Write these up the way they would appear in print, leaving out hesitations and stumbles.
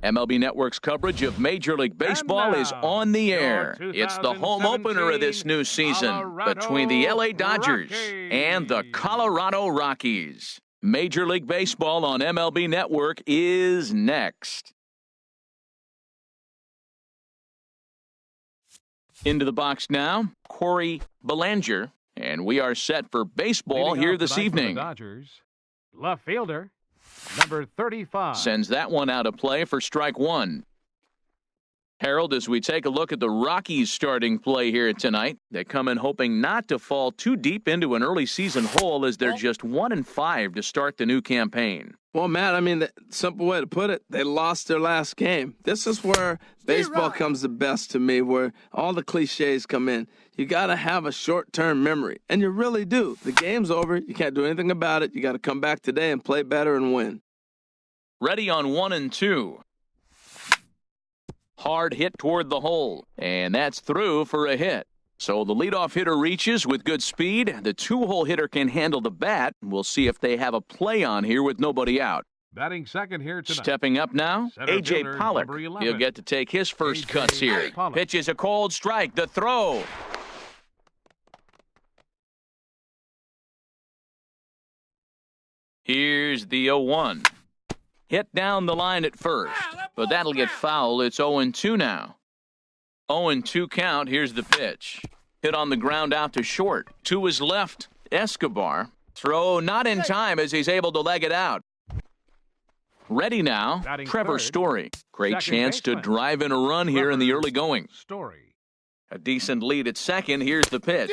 MLB Network's coverage of Major League Baseball is on the air. It's the home opener of this new season between the LA Dodgers and the Colorado Rockies. Major League Baseball on MLB Network is next. Into the box now, Corey Bellinger, and we are set for baseball here this evening. Dodgers, left fielder, number 35. Sends that one out of play for strike one. Harold, as we take a look at the Rockies starting play here tonight, they come in hoping not to fall too deep into an early season hole as they're just 1-5 to start the new campaign. Well, Matt, I mean, the simple way to put it, they lost their last game. This is where baseball comes the best to me, where all the cliches come in. You got to have a short-term memory, and you really do. The game's over. You can't do anything about it. You got to come back today and play better and win. Ready on 1-2. Hard hit toward the hole, and that's through for a hit. So the leadoff hitter reaches with good speed. The two-hole hitter can handle the bat. We'll see if they have a play on here with nobody out. Batting second here tonight. Stepping up now, A.J. Pollock. He'll get to take his first cuts here. Pitches a cold strike. The throw. Here's the 0-1. Hit down the line at first, but that'll get foul. It's 0-2 now. 0-2 count. Here's the pitch. Hit on the ground out to short. To his left, Escobar. Throw not in time as he's able to leg it out. Ready now, Batting Trevor third. Story. Great Second chance to baseman. drive in a run here in the early going. Story. A decent lead at second. Here's the pitch.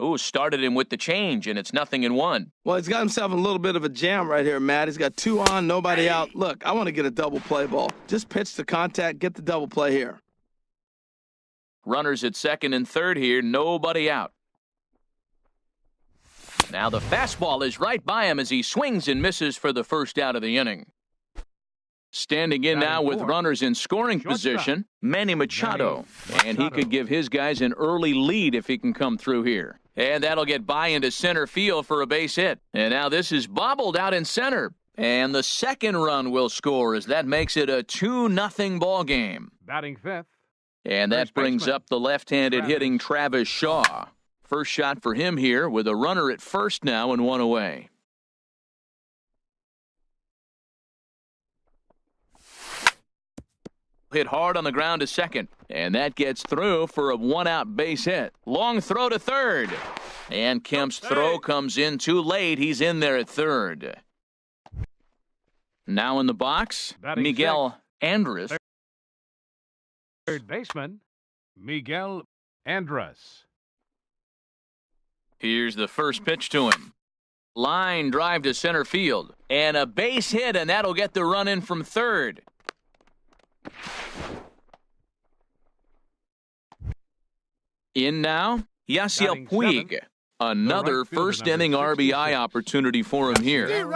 Ooh, started him with the change, and it's 0-1. Well, he's got himself in a little bit of a jam right here, Matt. He's got two on, nobody out. Look, I want to get a double play ball. Just pitch to contact, get the double play here. Runners at second and third here, nobody out. Now the fastball is right by him as he swings and misses for the first out of the inning. Standing in now with runners in scoring position, Manny Machado. And he could give his guys an early lead if he can come through here. And that'll get by into center field for a base hit. And now this is bobbled out in center. And the second run will score as that makes it a 2-0 ball game. Batting fifth. And that brings up the left-handed hitting Travis Shaw. First shot for him here with a runner at first now and one away. Hit hard on the ground to second, and that gets through for a one-out base hit. Long throw to third, and Kemp's throw comes in too late. He's in there at third. Now in the box, Batting Miguel Andres. Third baseman, Miguel Andres. Here's the first pitch to him. Line drive to center field, and a base hit, and that'll get the run in from third. In now, Yasiel Puig. Another first-inning RBI opportunity for him here.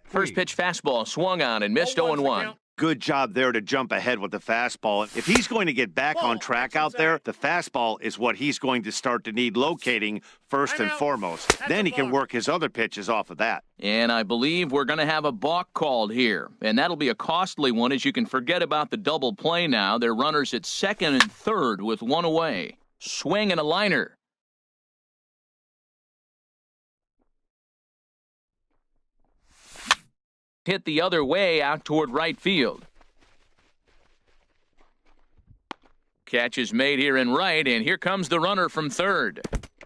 First pitch fastball swung on and missed 0-1. Good job there to jump ahead with the fastball. If he's going to get back on track out there, the fastball is what he's going to start to need locating first and foremost. Then he can work his other pitches off of that. And I believe we're going to have a balk called here. And that'll be a costly one as you can forget about the double play now. They're runners at second and third with one away. Swing and a liner. Hit the other way out toward right field. Catch is made here in right, and here comes the runner from third.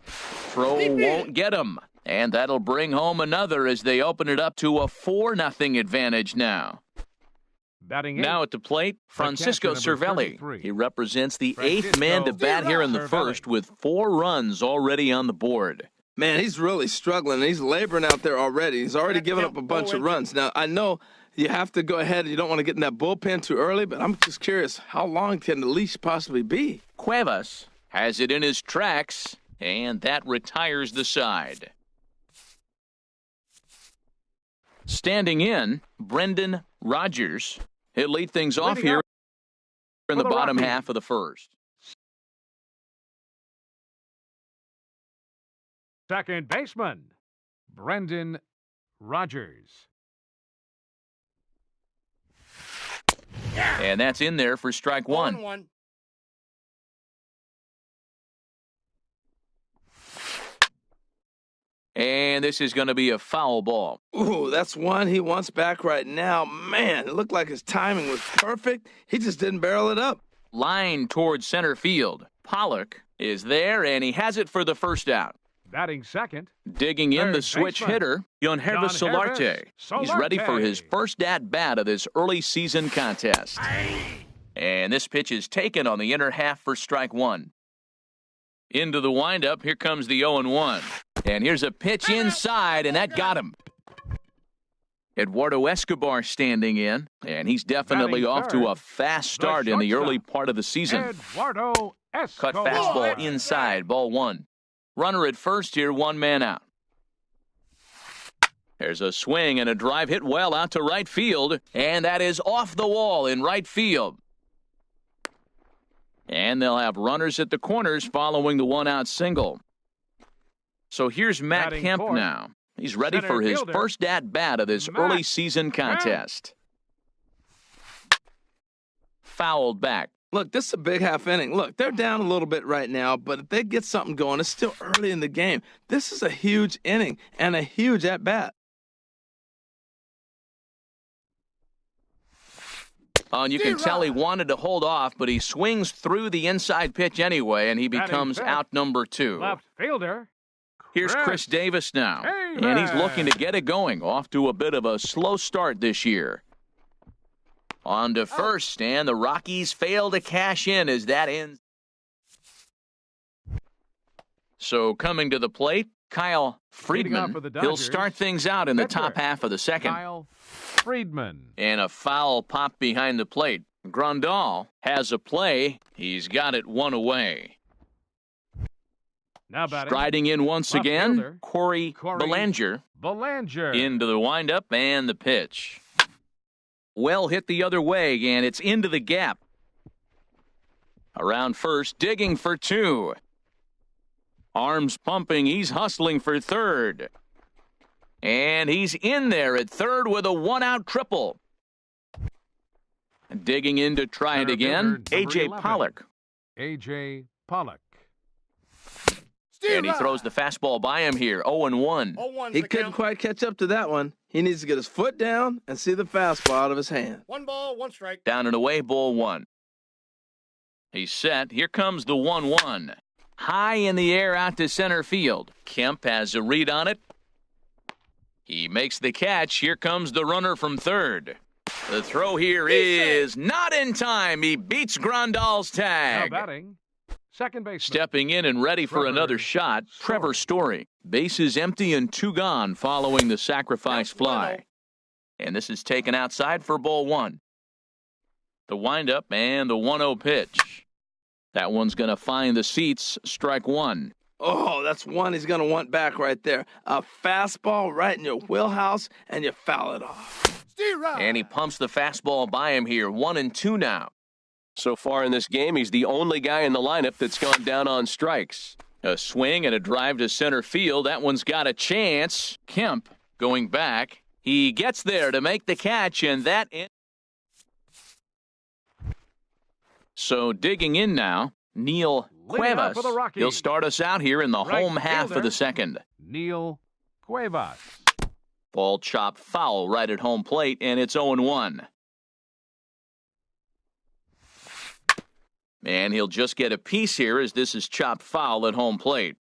Throw won't get him, and that'll bring home another as they open it up to a 4-0 advantage now. Batting Now at the plate, Francisco Cervelli. He represents the eighth man to bat here in the first with 4 runs already on the board. Man, he's really struggling. He's laboring out there already. He's already given up a bunch of runs. Now, I know you have to go ahead. You don't want to get in that bullpen too early, but I'm just curious, how long can the leash possibly be? Cuevas has it in his tracks, and that retires the side. Standing in, Brendan Rodgers. He'll lead things off here in the bottom half of the first. Second baseman, Brendan Rodgers. And that's in there for strike one. 1-1. And this is going to be a foul ball. Ooh, that's one he wants back right now. Man, it looked like his timing was perfect. He just didn't barrel it up. Line towards center field. Pollock is there, and he has it for the first out. Batting second. Digging in Third the switch baseman, hitter, Yonhervis Solarte. He's ready for his first at-bat of this early season contest. And this pitch is taken on the inner half for strike one. Into the windup, here comes the 0-1. And here's a pitch inside, and that got him. Eduardo Escobar standing in, and he's definitely Batting off to a third, fast start in the shortstop, early part of the season. Eduardo Cut Escobar. fastball inside, ball one. Runner at first here, one man out. There's a swing and a drive hit well out to right field, and that is off the wall in right field. And they'll have runners at the corners following the one-out single. So here's Matt Batting Kemp fourth, now. He's ready center for his fielder, first at-bat of this Matt early season contest. Fouled back. Look, this is a big half inning. Look, they're down a little bit right now, but if they get something going, it's still early in the game. This is a huge inning and a huge at-bat. And you can tell he wanted to hold off, but he swings through the inside pitch anyway, and he Batting becomes fifth, out number two. Left fielder. Here's Chris Davis now, Hey, and he's man. looking to get it going. Off to a bit of a slow start this year. On to first, and the Rockies fail to cash in as that ends. So coming to the plate, Kyle Leading off Friedman. for the He'll Dodgers, start things out in the pitcher, top half of the second. Kyle Friedman. And a foul pop behind the plate. Grandal has a play. He's got it one away. Now batting. Striding in once Left again, fielder, Corey Belanger Belanger. into the windup and the pitch. Well hit the other way, and it's into the gap. Around first, digging for two. Arms pumping, he's hustling for third. And he's in there at third with a one-out triple. Digging in to try it Center again, fielder, number A.J. 11. Pollock. A.J. Pollock. And he throws the fastball by him here, 0-1. 0-1's He the couldn't count. quite catch up to that one. He needs to get his foot down and see the fastball out of his hand. 1 ball, 1 strike. Down and away, ball one. He's set. Here comes the 1-1. High in the air out to center field. Kemp has a read on it. He makes the catch. Here comes the runner from third. The throw here is not in time. He beats Grandal's Now tag. batting. Second baseman. Stepping in and ready for Trevor another shot, Trevor Story. Story. Bases empty and two gone following the sacrifice fly. And this is taken outside for ball one. The windup and the 1-0 pitch. That one's going to find the seats, strike one. Oh, that's one he's going to want back right there. A fastball right in your wheelhouse, and you foul it off. And he pumps the fastball by him here, 1-2 now. So far in this game, he's the only guy in the lineup that's gone down on strikes. A swing and a drive to center field. That one's got a chance. Kemp going back. He gets there to make the catch, and that in. So digging in now, Neil Leading off for the Cuevas. Rockies. He'll start us out here in the Right home half of fielder. the second. Neil Cuevas. Ball chopped foul right at home plate, and it's 0-1. And he'll just get a piece here as this is chopped foul at home plate.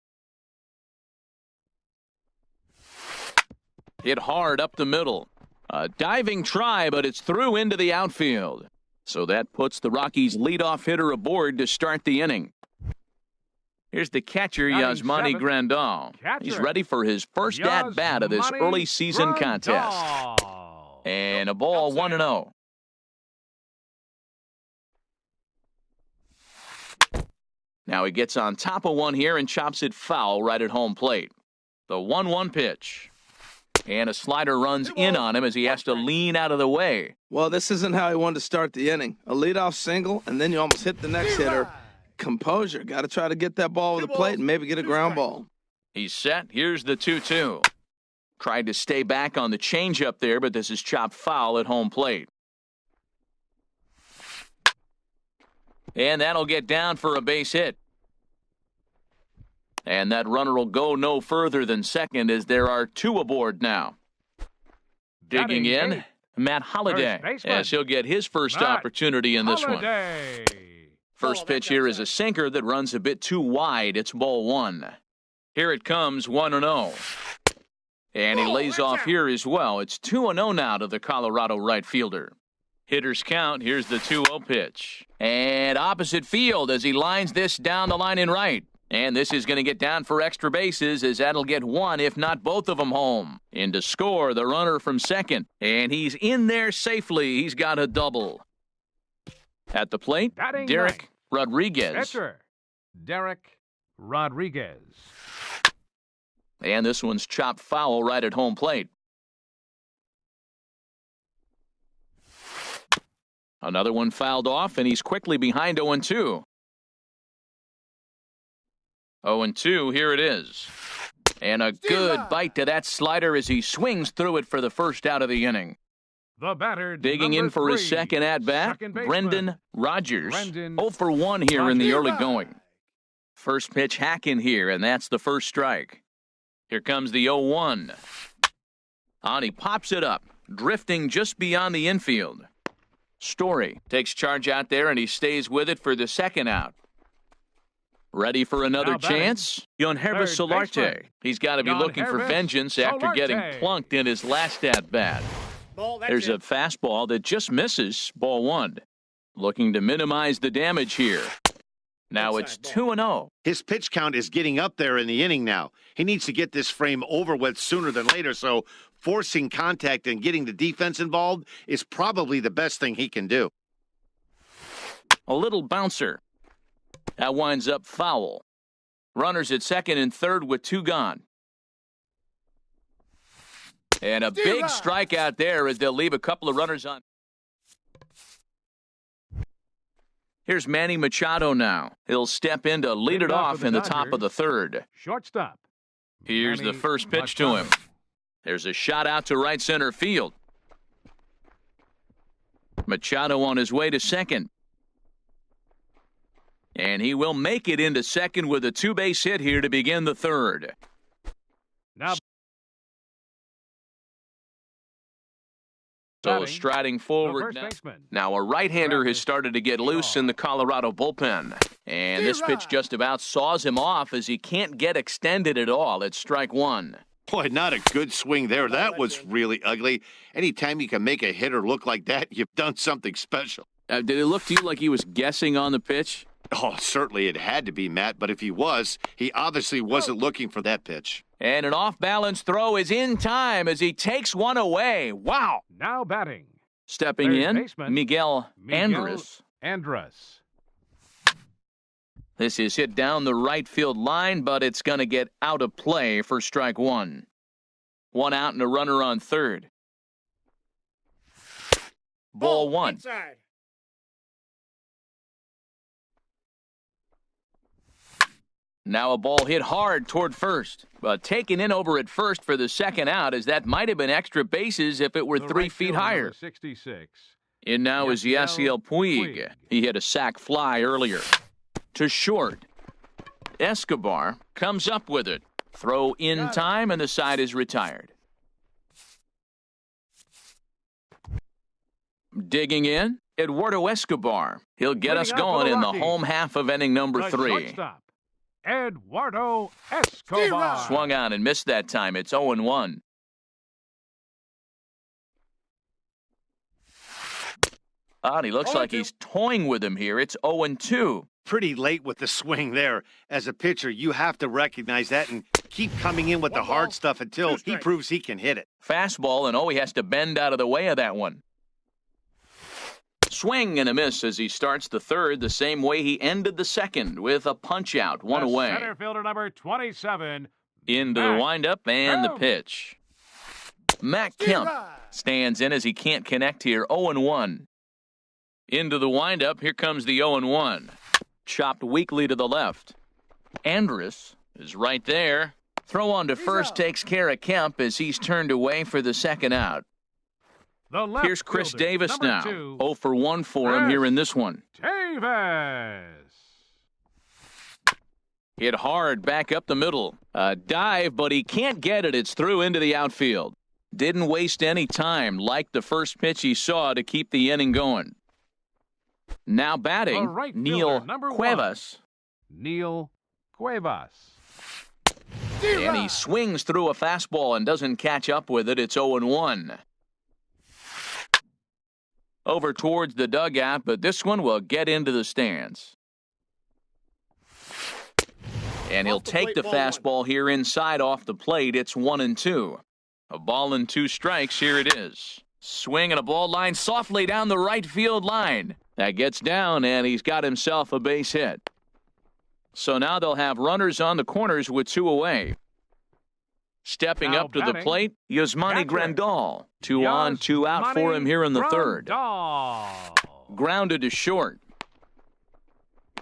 Hit hard up the middle. A diving try, but it's through into the outfield. So that puts the Rockies' leadoff hitter aboard to start the inning. Here's the catcher, Batting Yasmani seventh. Grandal. Catcher, He's ready for his first at-bat of this Yasmani early season contest. Grandal. And a ball, Outside. 1-0. Now he gets on top of one here and chops it foul right at home plate. The 1-1 pitch. And a slider runs in on him as he has to lean out of the way. Well, this isn't how he wanted to start the inning. A leadoff single, and then you almost hit the next hitter. Composure. Got to try to get that ball over the plate and maybe get a ground ball. He's set. Here's the 2-2. Tried to stay back on the changeup there, but this is chopped foul at home plate. And that'll get down for a base hit. And that runner will go no further than second as there are two aboard now. Digging in, Matt Holliday, as he'll get his first opportunity in this one. First pitch here is a sinker that runs a bit too wide. It's ball one. Here it comes, 1-0. And he lays off here as well. It's 2-0 now to the Colorado right fielder. Hitters count. Here's the 2-0 pitch. And opposite field as he lines this down the line in right. And this is going to get down for extra bases as that'll get one, if not both of them, home. In to score, the runner from second. And he's in there safely. He's got a double. At the plate, Derek Rodriguez. Pitcher, Derek Rodriguez. And this one's chopped foul right at home plate. Another one fouled off, and he's quickly behind 0-2. 0-2, here it is. And a good bite to that slider as he swings through it for the first out of the inning. The batter, digging in for his second at-bat, Brendan Rodgers. 0 for 1 here in the early going. First pitch hacking here, and that's the first strike. Here comes the 0-1. On he pops it up, drifting just beyond the infield. Story takes charge out there, and he stays with it for the second out. Ready for another chance? Yangervis Solarte. He's got to be looking for vengeance after getting plunked in his last at-bat. There's a fastball that just misses, ball one. Looking to minimize the damage here. Now it's 2-0. His pitch count is getting up there in the inning now. He needs to get this frame over with sooner than later, so forcing contact and getting the defense involved is probably the best thing he can do. A little bouncer. That winds up foul. Runners at second and third with two gone. And a big strikeout there as they'll leave a couple of runners on. Here's Manny Machado now. He'll step in to lead it off in the top of the third. Shortstop. Here's the first pitch to him. There's a shot out to right center field. Machado on his way to second. And he will make it into second with a two-base hit here to begin the third. Now, so striding forward now a right-hander has started to get loose in the Colorado bullpen. And this pitch just about saws him off as he can't get extended at all. It's strike one. Boy, not a good swing there. That was really ugly. Anytime you can make a hitter look like that, you've done something special. Did it look to you like he was guessing on the pitch? Oh, certainly it had to be, Matt, but if he was, he obviously wasn't looking for that pitch. And an off-balance throw is in time as he takes one away. Wow. Now batting. Stepping in, Miguel Andres. This is hit down the right field line, but it's going to get out of play for strike one. One out and a runner on third. Ball one. Inside. Now a ball hit hard toward first, but taken in over at first for the second out, as that might have been extra bases if it were 3 feet higher. 66. In now is Yasiel Puig. He hit a sac fly earlier. To short. Escobar comes up with it. Throw in time, and the side is retired. Digging in, Eduardo Escobar. He'll get us going in the home half of inning number 3. Eduardo Escobar. Swung on and missed that time. It's 0-1. He looks like he's toying with him here. It's 0-2. Pretty late with the swing there. As a pitcher, you have to recognize that and keep coming in with the hard stuff until he proves he can hit it. Fastball, and he has to bend out of the way of that one. Swing and a miss as he starts the third the same way he ended the second with a punch-out, one away. Center fielder number 27. Into the windup and the pitch. Matt Kemp stands in as he can't connect here, 0-1. Into the windup, here comes the 0-1. Chopped weakly to the left. Andrus is right there. Throw on to first takes care of Kemp as he's turned away for the second out. Here's Chris Davis now. 0 for 1 for him here in this one. Rivas. Hit hard back up the middle. A dive, but he can't get it. It's through into the outfield. Didn't waste any time, like the first pitch he saw, to keep the inning going. Now batting, The right Neil fielder, number Cuevas. Neil Cuevas. And he swings through a fastball and doesn't catch up with it. It's 0-1. Over towards the dugout, but this one will get into the stands. And he'll take the fastball here inside off the plate. It's 1-2. A ball and 2 strikes. Here it is. Swing and a ball line softly down the right field line. That gets down, and he's got himself a base hit. So now they'll have runners on the corners with 2 away. Stepping Now up to the batting, plate, Yasmani catcher. Grandal. 2 on, 2 out for him here in the third. Grandal. Grounded to short.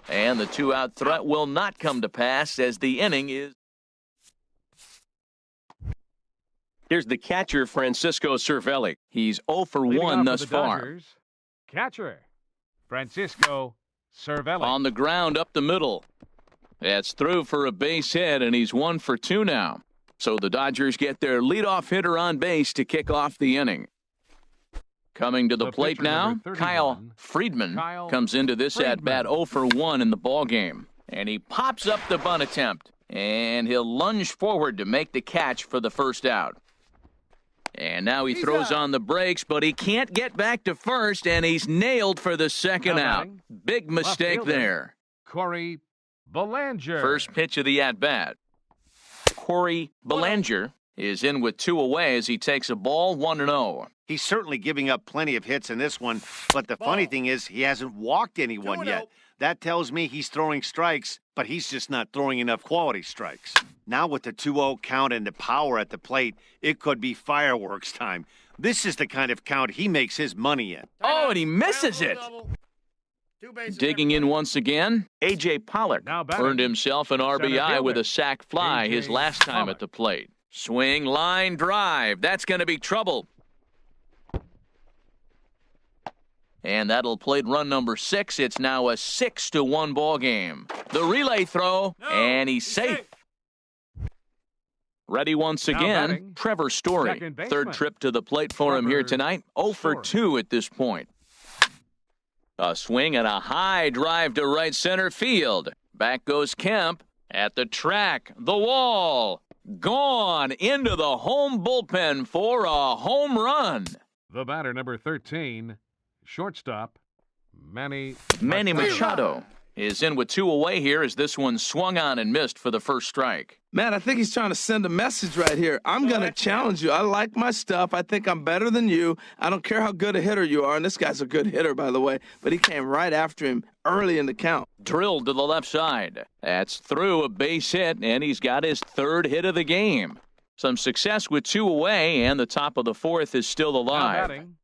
And the 2-out threat will not come to pass as the inning is. Here's the catcher, Francisco Cervelli. He's 0 for Leading 1 off thus for the far. Dodgers, catcher Francisco Cervelli. On the ground up the middle. That's through for a base hit, and he's 1 for 2 now. So the Dodgers get their leadoff hitter on base to kick off the inning. Coming to the plate pitcher, now, number 31, Kyle Friedman Kyle comes into this at-bat Friedman. 0 for 1 in the ballgame. And he pops up the bunt attempt, and he'll lunge forward to make the catch for the first out. And now he throws on the brakes, but he can't get back to first, and he's nailed for the second Now out. batting, Big mistake fielder. there. Corey Belanger. First pitch of the at-bat. Corey Belanger is in with 2 away as he takes a ball 1-0. He's certainly giving up plenty of hits in this one, but the funny thing is he hasn't walked anyone yet. That tells me he's throwing strikes, but he's just not throwing enough quality strikes. Now with the 2-0 count and the power at the plate, it could be fireworks time. This is the kind of count he makes his money in. Oh, and he misses it. Digging in once again, A.J. Pollock Now batting, earned himself an RBI fielder, with a sac fly his A.J. last time Pollock. at the plate. Swing, line, drive. That's going to be trouble. And that'll plate run number 6. It's now a 6-1 ball game. The relay throw, and he's safe. Ready once Now again, batting, Trevor Story. second baseman. Third trip to the plate for him here Trevor tonight. 0 for Story. 2 at this point. A swing and a high drive to right center field. Back goes Kemp at the track. The wall. Gone into the home bullpen for a home run. The batter, number 13, shortstop Manny Machado is in with 2 away here as this one swung on and missed for the first strike. Man, I think he's trying to send a message right here. I'm going to challenge you. I like my stuff. I think I'm better than you. I don't care how good a hitter you are. And this guy's a good hitter, by the way. But he came right after him early in the count. Drilled to the left side. That's through a base hit, and he's got his 3rd hit of the game. Some success with 2 away, and the top of the 4th is still Now alive. batting,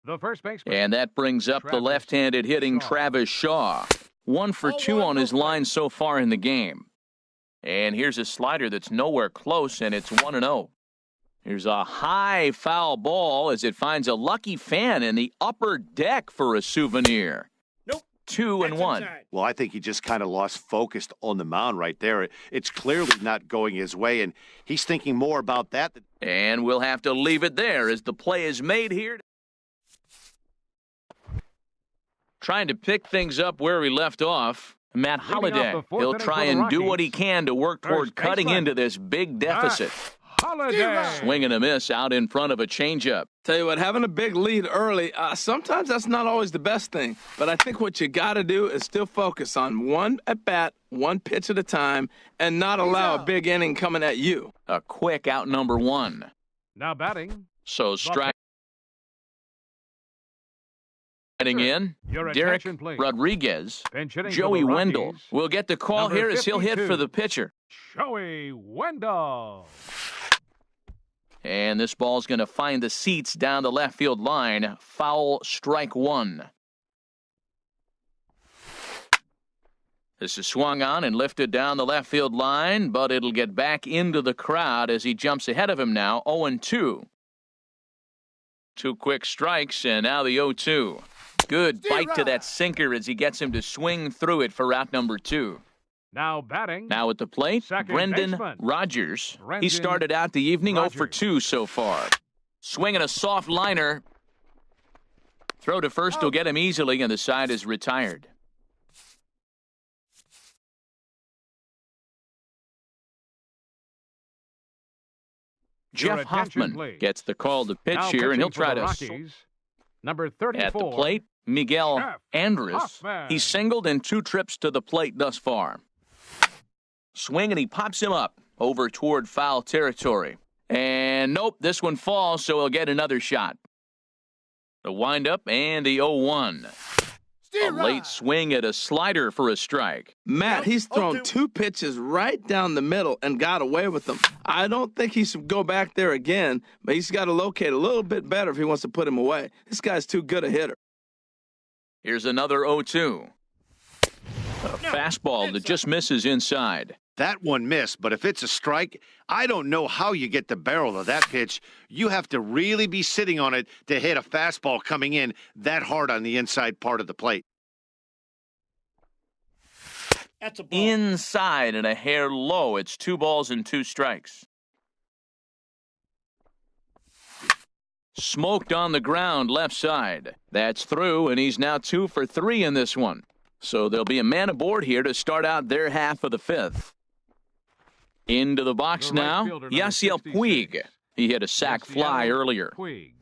the first baseman. And that brings up the Travis left-handed hitting Shaw. Travis Shaw. 1 for 2 on his line so far in the game. And here's a slider that's nowhere close, and it's 1-0. Here's a high foul ball as it finds a lucky fan in the upper deck for a souvenir. 2-1. Well, I think he just kind of lost focus on the mound right there. It's clearly not going his way, and he's thinking more about that. And we'll have to leave it there as the play is made here. Trying to pick things up where we left off. Matt Leading off Holliday. the fourth He'll inning try for the and do what he Rockies. can to work toward First cutting baseman. into this big deficit. Holiday. Swing and a miss out in front of a changeup. Tell you what, having a big lead early, sometimes that's not always the best thing. But I think what you got to do is still focus on one at-bat, one pitch at a time, and not allow a big inning coming at you. A quick out number 1. Now batting, So strike. Heading in, your Derek attention, please. Rodriguez. Pinch hitting for Joey the Wendell Rockies, will get the call number here as he'll hit 52. for the pitcher. Joey Wendell. And this ball's going to find the seats down the left field line. Foul, strike 1. This is swung on and lifted down the left field line, but it'll get back into the crowd as he jumps ahead of him now, 0-2. 2 quick strikes, and now the 0-2. Good bite to that sinker as he gets him to swing through it for out number 2. Now batting. Now at the plate, Second Brendan baseman. Rogers. He Brendan started out the evening 0 for Rogers. 2 so far. Swinging a soft liner. Throw to first will get him easily, and the side is retired. Your Jeff attention, Hoffman please. gets the call to pitch Now here, and he'll pitching for try the to Rockies, number 34. at the plate. Miguel Jeff Andrus. Hoffman. He's singled in 2 trips to the plate thus far. Swing, and he pops him up over toward foul territory. And nope, this one falls, so he'll get another shot. The windup and the 0-1. A late swing at a slider for a strike. Matt, he's thrown 2 pitches right down the middle and got away with them. I don't think he should go back there again, but he's got to locate a little bit better if he wants to put him away. This guy's too good a hitter. Here's another 0-2. A fastball that just misses inside. That one missed, but if it's a strike, I don't know how you get the barrel of that pitch. You have to really be sitting on it to hit a fastball coming in that hard on the inside part of the plate. That's a ball. Inside and a hair low. It's 2 balls and 2 strikes. Smoked on the ground left side. That's through, and he's now 2 for 3 in this one. So there'll be a man aboard here to start out their half of the 5th. Into the box The right now, fielder, number Yasiel 66. Puig. He hit a sac Yasiel fly earlier. Puig.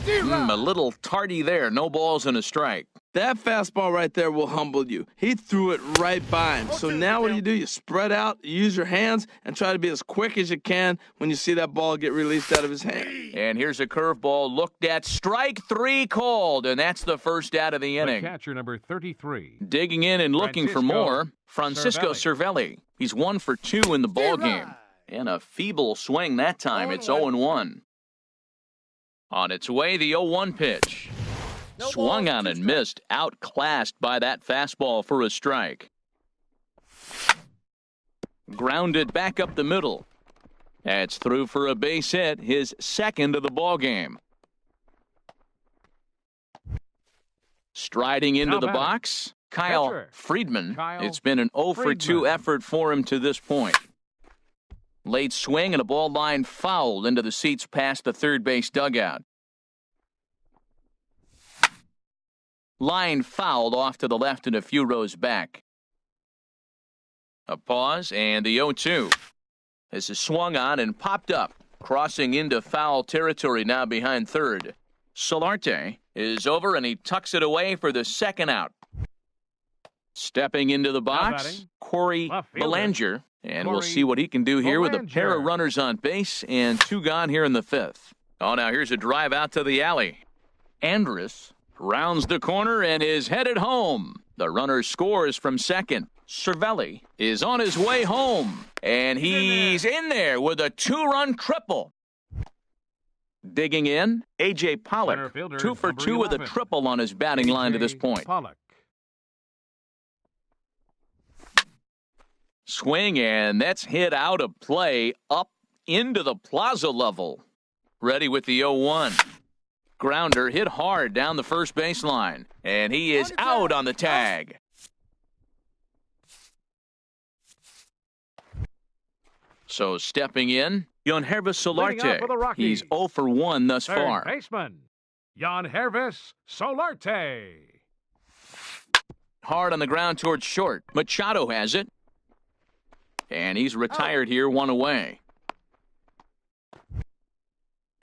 A little tardy there. No balls and a strike. That fastball right there will humble you. He threw it right by him. So now what do? You spread out, use your hands, and try to be as quick as you can when you see that ball get released out of his hand. And here's a curveball looked at. Strike 3 called, and that's the first out of the The inning. catcher, number 33. Digging in and looking for more, Francisco Cervelli. He's 1 for 2 in the ball game. And a feeble swing that time. It's 0-1. On its way, the 0-1 pitch. Swung on and missed, outclassed by that fastball for a strike. Grounded back up the middle. That's through for a base hit, his second of the ball game. Striding into Now the batting. box, Kyle Catcher. Friedman. Kyle It's been an 0 for 2 Friedman. effort for him to this point. Late swing and a ball line fouled into the seats past the third base dugout. Line fouled off to the left and a few rows back. A pause and the 0-2. This is swung on and popped up, crossing into foul territory now behind third. Solarte is over and he tucks it away for the second out. Stepping into the box, batting, Corey left fielder, Belanger. And we'll Corey see what he can do here with a pair of Belanger. runners on base and 2 gone here in the 5th. Oh, now here's a drive out to the alley. Andrus rounds the corner and is headed home. The runner scores from second. Cervelli is on his way home, and he's in there with a 2-run triple. Digging in, A.J. Center Pollock, fielder, 2 for number 2 with a 11. triple on his batting line to this A.J. point. Pollock. Swing, and that's hit out of play up into the plaza level. Ready with the 0-1. Grounder hit hard down the first baseline, and he is out on the tag. So stepping in, Yangervis Leading off for the Solarte. Rockies. He's 0 for 1 thus Third far. baseman, Yangervis Solarte. Hard on the ground towards short. Machado has it. And he's retired here, 1 away.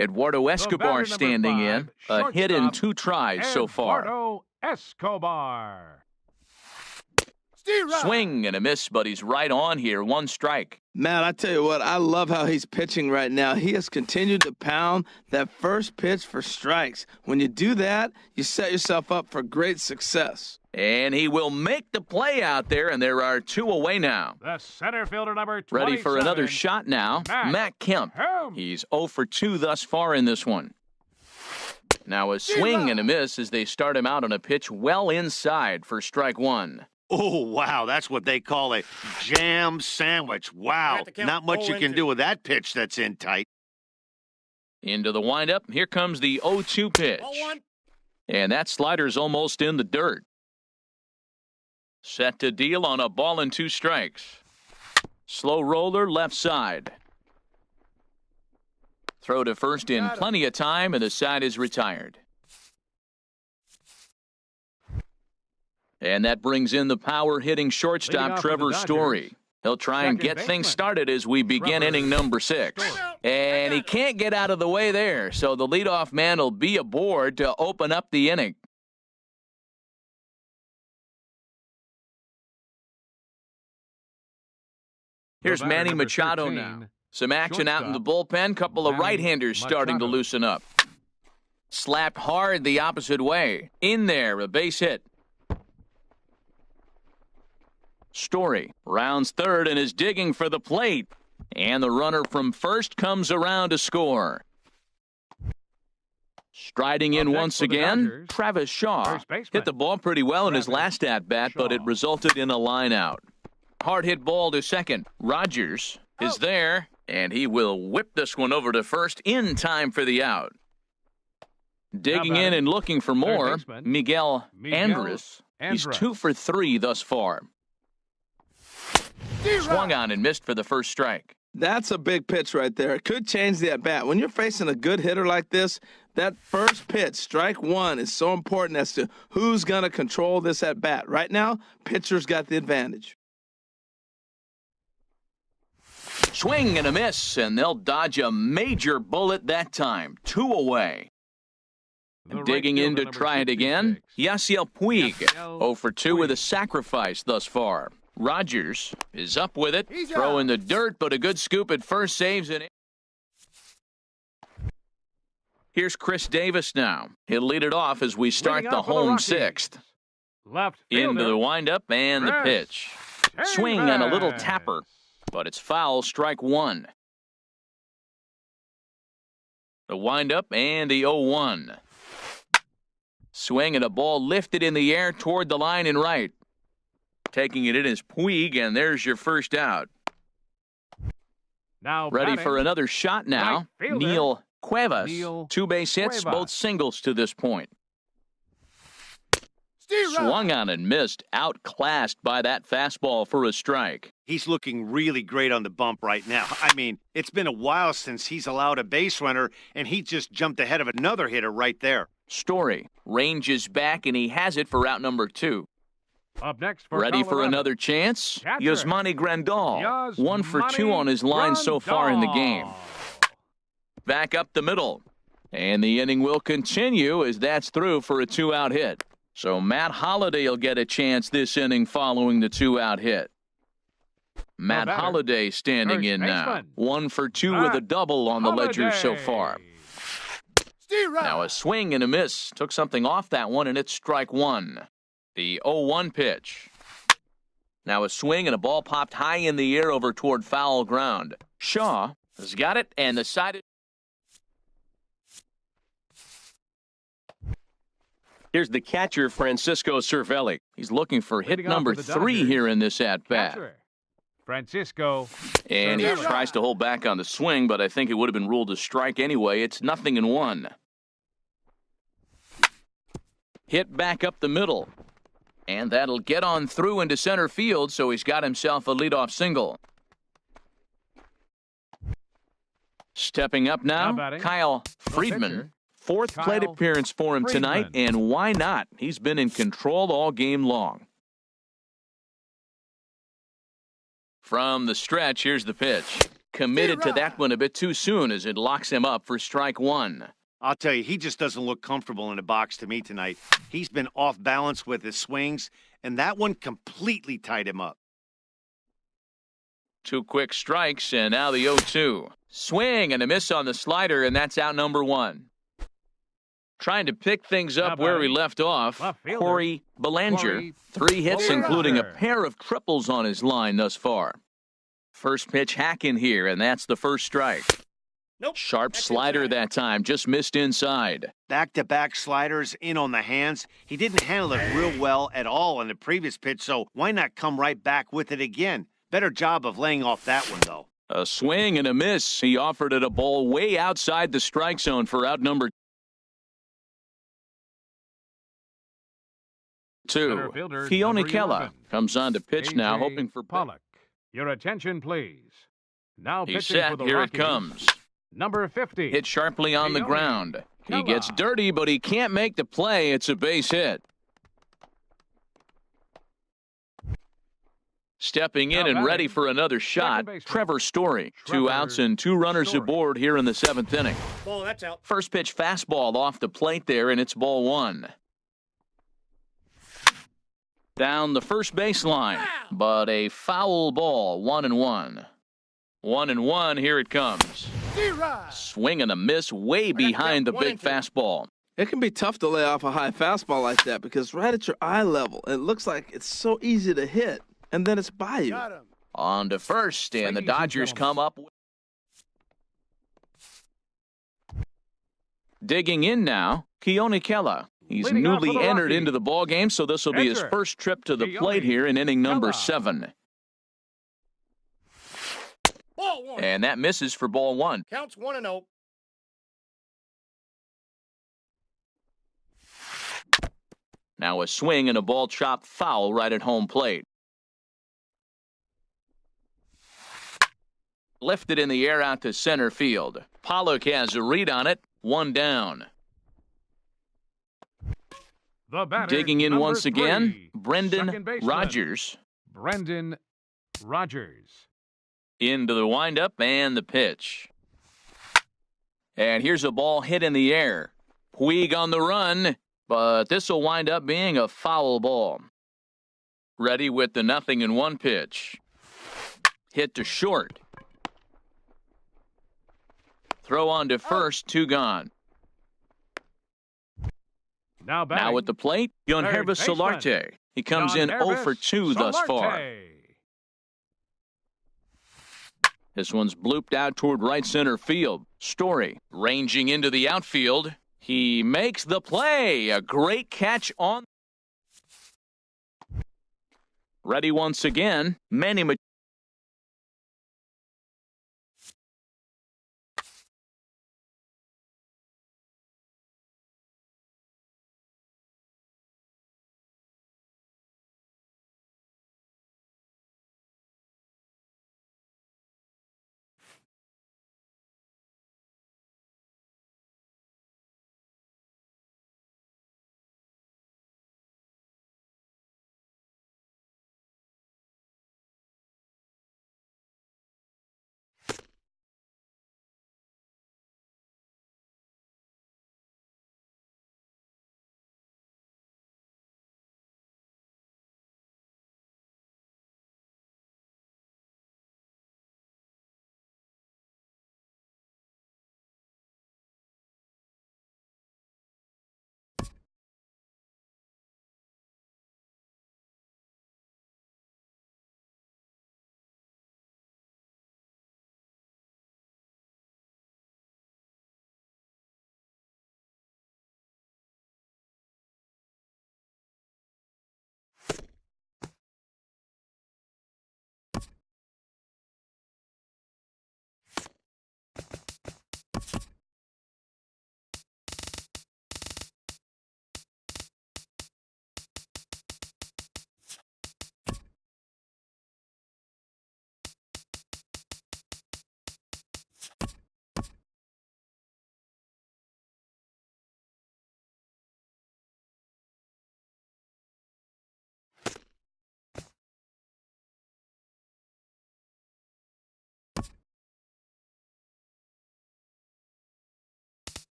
Eduardo Escobar batter, number standing in. 5, A hit in shortstop, 2 tries so far. Eduardo Escobar. Swing and a miss, but he's right on here. 1 strike. Matt, I tell you what, I love how he's pitching right now. He has continued to pound that first pitch for strikes. When you do that, you set yourself up for great success. And he will make the play out there, and there are 2 away now. The center fielder, number 27. Ready for another shot now. Matt Kemp. Kemp. He's 0 for 2 thus far in this one. Now a swing and a miss as they start him out on a pitch well inside for strike 1. Oh, wow, that's what they call a jam sandwich. Wow, not much you can do with that pitch that's in tight. Into the windup. Here comes the 0-2 pitch. And that slider's almost in the dirt. Set to deal on a ball and 2 strikes. Slow roller left side. Throw to first in plenty of time, and the side is retired. And that brings in the power-hitting shortstop, Trevor Story. He'll try and get things started as we begin inning number 6. And he can't get out of the way there, so the leadoff man will be aboard to open up the inning. Here's Manny Machado now. Some action out in the bullpen. Couple of right-handers starting to loosen up. Slapped hard the opposite way. In there, a base hit. Story rounds third and is digging for the plate. And the runner from first comes around to score. Striding in once again, Travis Shaw. Hit the ball pretty well in his last at-bat, but it resulted in a line out. Hard hit ball to second. Rogers is there, and he will whip this one over to first in time for the out. Digging in and looking for more, Miguel Andres. He's 2 for 3 thus far. Swung on and missed for the first strike. That's a big pitch right there. It could change the at-bat. When you're facing a good hitter like this, that first pitch, strike 1, is so important as to who's going to control this at-bat. Right now, pitcher's got the advantage. Swing and a miss, and they'll dodge a major bullet that time. 2 away. Digging in to try it again, Yasiel Puig. 0 for 2 with a sacrifice thus far. Rogers is up with it. Throw in the dirt, but a good scoop at first saves it. Here's Chris Davis now. He'll lead it off as we start the home 6th. Into the windup and the pitch. Swing and a little tapper, but it's foul, strike 1. The windup and the 0-1. Swing and a ball lifted in the air toward the line and right. Taking it in is Puig, and there's your first out. Now ready batting. For another shot now. Right fielder. Neil Cuevas. 2 base hits, both singles to this point. Swung on and missed, outclassed by that fastball for a strike. He's looking really great on the bump right now. I mean, it's been a while since he's allowed a base runner, and he just jumped ahead of another hitter right there. Story ranges back, and he has it for out number 2. Up next for ready Colorado. for another chance? Catcher. Yasmani Grandal. 1 for 2 on his line so far in the game. Back up the middle. And the inning will continue as that's through for a 2-out hit. So Matt Holliday will get a chance this inning following the 2-out hit. Matt Holliday standing in now. 1 for 2 with a double on the ledger so far. Now a swing and a miss. Took something off that one, and it's strike 1. The 0-1 pitch. Now a swing and a ball popped high in the air over toward foul ground. Shaw has got it, and the side is... Here's the catcher, Francisco Cervelli. He's looking for hit number 3 here in this at-bat. Francisco. And he tries to hold back on the swing, but I think it would have been ruled a strike anyway. It's 0-1. Hit back up the middle. And that'll get on through into center field, so he's got himself a leadoff single. Stepping up now, Kyle Friedman. 4th plate appearance for him tonight, and why not? He's been in control all game long. From the stretch, here's the pitch. Committed to that one a bit too soon as it locks him up for strike 1. I'll tell you, he just doesn't look comfortable in the box to me tonight. He's been off balance with his swings, and that one completely tied him up. 2 quick strikes, and now the 0-2. Swing and a miss on the slider, and that's out number 1. Trying to pick things up where we left off, Corey Belanger. 3 hits, including a pair of triples on his line thus far. First pitch hacking here, and that's the first strike. Nope. Sharp slider that time, just missed inside. Back-to-back sliders in on the hands. He didn't handle it real well at all in the previous pitch, so why not come right back with it again? Better job of laying off that one, though. A swing and a miss. He offered it a ball way outside the strike zone for out number Center Two. fielder, Keone number Kela 11. comes on to pitch now, A.J. hoping for Pollock. Your attention, please. Now He's pitching for set. the Here Rockies, it comes. number 50. Hit sharply on the Keone ground. He Kela. gets dirty, but he can't make the play. It's a base hit. Stepping in Now and ready batting, for another shot, baseman, Trevor Story. Trevor 2 outs and 2 runners Story. aboard here in the 7th inning. Ball, that's out. First pitch fastball off the plate there, and it's ball 1. Down the first baseline, but a foul ball, 1-1. 1-1, here it comes. Swing and a miss way behind the big fastball. It can be tough to lay off a high fastball like that because right at your eye level, it looks like it's so easy to hit, and then it's by you. Got him. On to first, and the Ladies and Dodgers gentlemen. come up. Digging in now, Keone Kela. He's Leading off newly for the entered Rockies. into the ball game, so this will be his Enter. first trip to the Keone plate here in inning number Kela. 7. Ball one. And that misses for ball 1. Counts 1-0. Now a swing and a ball chopped foul right at home plate. Lifted in the air out to center field. Pollock has a read on it. 1 down. The batter, Digging in number once again, 3, Brendan second baseman, Rodgers. Brendan Rodgers. Into the windup and the pitch. And here's a ball hit in the air. Puig on the run, but this will wind up being a foul ball. Ready with the 0-1 pitch. Hit to short. Throw on to first, 2 gone. Now batting, Now at the plate, Yangervis baseman, Solarte. He comes in 0 for 2 thus far. Solarte. This one's blooped out toward right center field. Story ranging into the outfield. He makes the play. A great catch on. Ready once again. Manny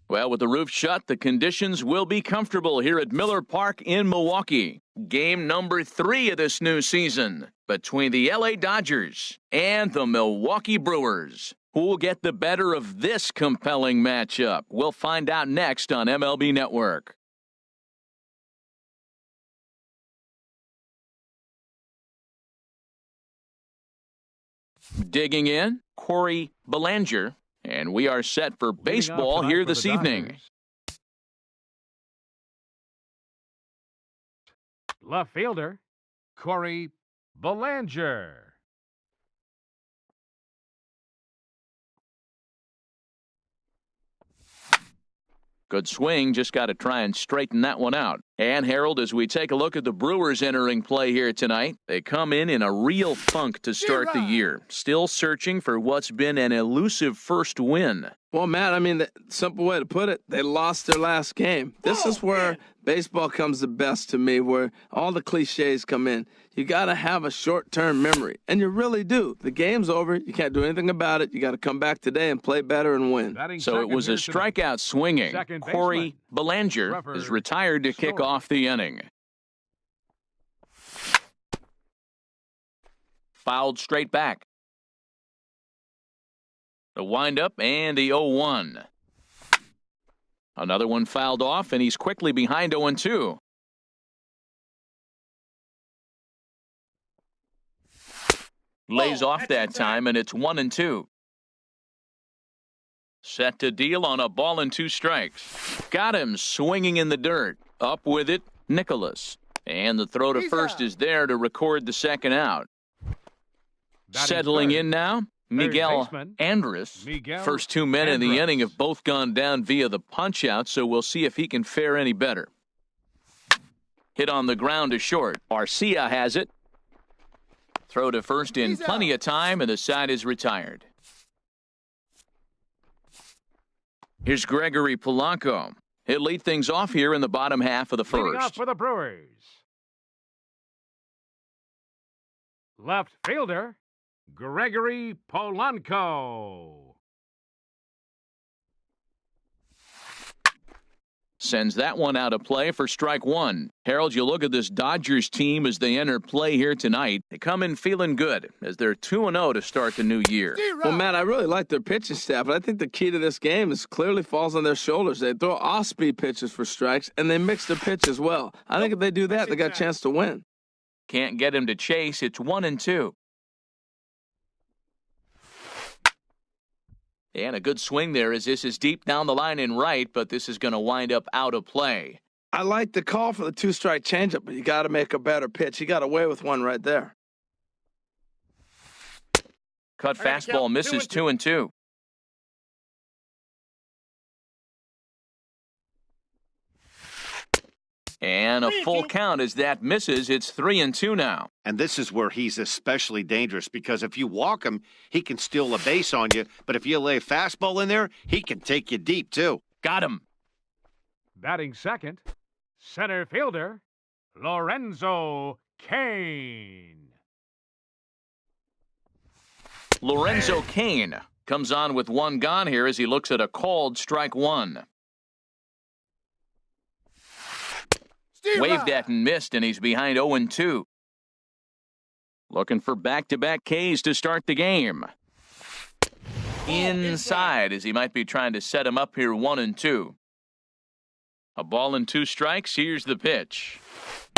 Well, with the roof shut, the conditions will be comfortable here at Miller Park in Milwaukee. Game number 3 of this new season between the LA Dodgers and the Milwaukee Brewers. Who will get the better of this compelling matchup? We'll find out next on MLB Network. Digging in, Corey Belanger, and we are set for baseball here this evening. Left fielder, Corey Belanger. Good swing, just got to try and straighten that one out. And Harold, as we take a look at the Brewers entering play here tonight, they come in a real funk to start the year. Still searching for what's been an elusive first win. Well, Matt, I mean, the simple way to put it, they lost their last game. This is where baseball comes the best to me, where all the cliches come in. You got to have a short-term memory, and you really do. The game's over. You can't do anything about it. You got to come back today and play better and win. So it was a strikeout swinging. Corey Belanger is retired to kick off the inning. Fouled straight back. The windup and the 0-1. Another one fouled off, and he's quickly behind 0-2. Lays off that time, and it's 1-2. Set to deal on a ball and 2 strikes. Got him swinging in the dirt. Up with it, Nicholas. And the throw to first is there to record the second out. Settling in now, Miguel Andres. First 2 men in the inning have both gone down via the punch-out, so we'll see if he can fare any better. Hit on the ground to short. Arcia has it. Throw to first in plenty of time, and the side is retired. Here's Gregory Polanco. He'll lead things off here in the bottom half of the first. Leading off for the Brewers. Left fielder, Gregory Polanco. Sends that one out of play for strike 1. Harold, you look at this Dodgers team as they enter play here tonight. They come in feeling good as they're 2-0 to start the new year. Well, Matt, I really like their pitching staff, but I think the key to this game is clearly falls on their shoulders. They throw off-speed pitches for strikes, and they mix their pitch as well. I think if they do that, they got a chance to win. Can't get him to chase. It's 1-2. And a good swing there as this is deep down the line in right, but this is going to wind up out of play. I like the call for the 2-strike changeup, but you got to make a better pitch. He got away with one right there. Cut fastball misses 2-2. And a full count as that misses. It's 3-2 now. And this is where he's especially dangerous because if you walk him, he can steal a base on you. But if you lay a fastball in there, he can take you deep, too. Got him. Batting second, center fielder, Lorenzo Cain. Lorenzo Cain comes on with one gone here as he looks at a called strike 1. Waved at and missed, and he's behind 0-2. Looking for back-to-back Ks to start the game. Inside, as he might be trying to set him up here 1-2. A ball and 2 strikes. Here's the pitch.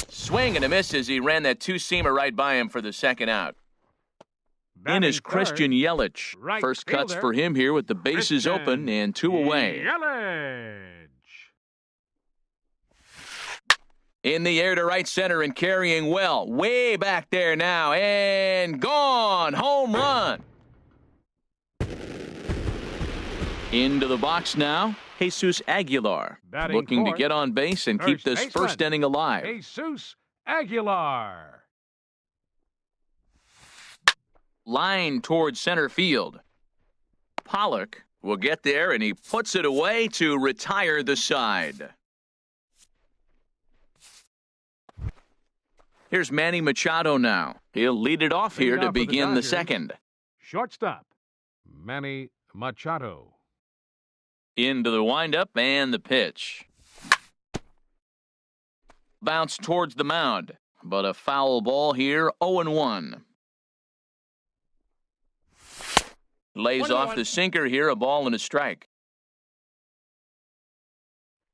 Swing and a miss as he ran that 2-seamer right by him for the second out. In is Christian Yelich. First cuts for him here with the bases open and 2 away. Yelich. In the air to right center and carrying well. Way back there now. And gone. Home run. Into the box now. Jesus Aguilar. Looking to get on base and keep this first inning alive. Jesus Aguilar. Line towards center field. Pollock will get there, and he puts it away to retire the side. Here's Manny Machado now. He'll lead it off here to begin the second. Shortstop, Manny Machado. Into the windup and the pitch. Bounce towards the mound, but a foul ball here, 0-1. Lays off the sinker here, a ball and a strike.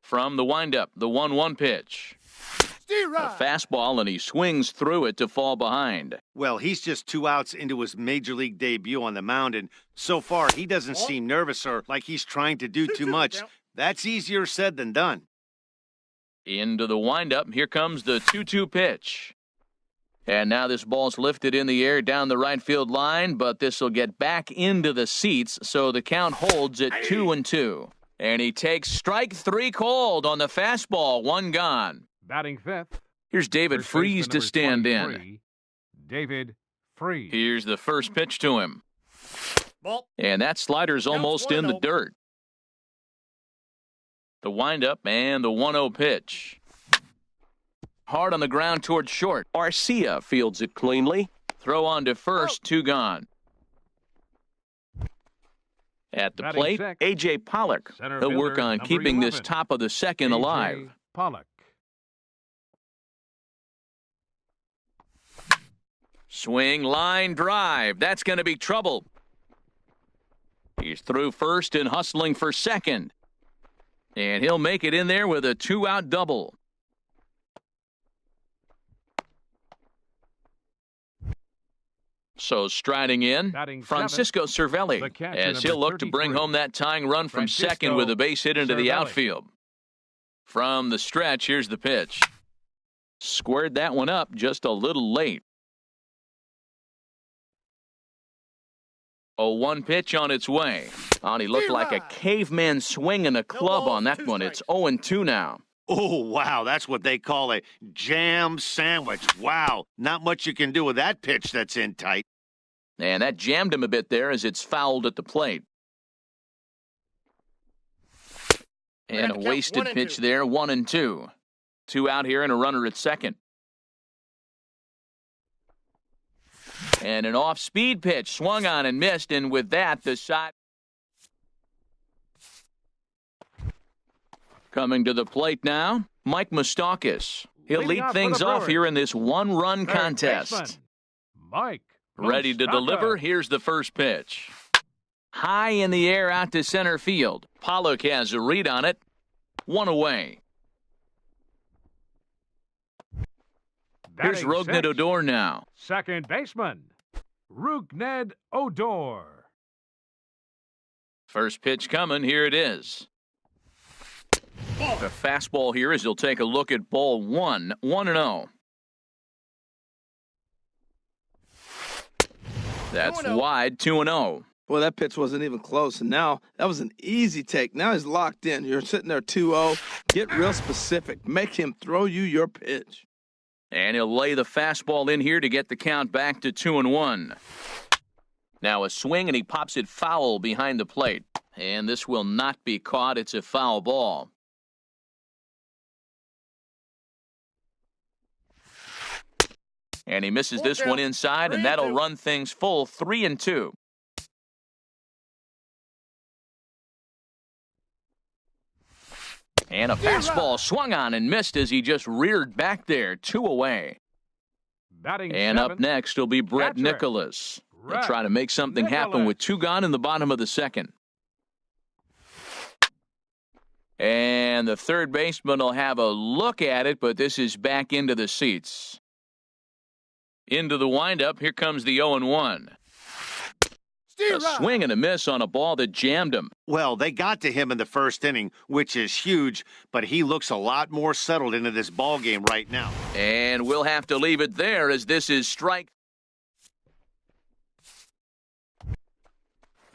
From the windup, the 1-1 pitch. A fastball, and he swings through it to fall behind. Well, he's just 2 outs into his major league debut on the mound, and so far he doesn't seem nervous or like he's trying to do too much. That's easier said than done. Into the windup, here comes the 2-2 pitch. And now this ball's lifted in the air down the right field line, but this will get back into the seats, so the count holds at 2-2. And he takes strike 3 cold on the fastball, 1 gone. Batting fifth. Here's David Freese to stand in. David Freese. Here's the first pitch to him. Ball. And that slider's almost in the 1-0. dirt. The windup and the 1-0 pitch. Hard on the ground towards short. Arcia fields it cleanly. Throw on to first, 2 gone. At the Batting plate, sixth. A.J. Pollock. Center He'll work fielder, on number keeping this 11. top of the second A.J. alive. Pollock. Swing, line, drive. That's going to be trouble. He's through first and hustling for second. And he'll make it in there with a 2-out double. So striding in, Batting Francisco Cervelli, the catcher, as he'll number look to bring 33. home that tying run from Francisco second with a base hit into the Cervelli. outfield. From the stretch, here's the pitch. Squared that one up just a little late. 0-1 pitch on its way. And he looked like a caveman swinging a club balls, on that 2 one. It's strikes. 0-2 now. Oh, wow, that's what they call a jam sandwich. Wow, not much you can do with that pitch that's in tight. And that jammed him a bit there as it's fouled at the plate. And a Count wasted 1-2. pitch there, 1-2. 2 out here and a runner at second. And an off-speed pitch swung on and missed, and with that, the shot coming to the plate now, Mike Moustakas. He'll Leading lead off for things the off Brewers. here in this one-run Third contest. baseman, Mike. Ready to Moustakas. deliver. Here's the first pitch. High in the air out to center field. Pollock has a read on it. 1 away. Here's Batting Rougned sixth. Odor now. Second baseman, Rougned Odor. First pitch coming. Here it is. The fastball here as he'll take a look at ball 1. 1-0. That's 2-0. wide. 2-0. Well, that pitch wasn't even close, and now that was an easy take. Now he's locked in. You're sitting there 2-0. Get real specific. Make him throw you your pitch. And he'll lay the fastball in here to get the count back to 2-1. Now a swing, and he pops it foul behind the plate. And this will not be caught. It's a foul ball. And he misses this one inside, and that'll run things full 3-2. And a fastball swung on and missed as he just reared back there. 2 away. Batting And up seventh, next will be Brett catcher, Nicholas. He'll Brett try to make something happen with Nicholas. 2 gone in the bottom of the second. And the third baseman will have a look at it, but this is back into the seats. Into the windup. Here comes the 0-1. A swing and a miss on a ball that jammed him. Well, they got to him in the first inning, which is huge, but he looks a lot more settled into this ball game right now. And we'll have to leave it there as this is strike.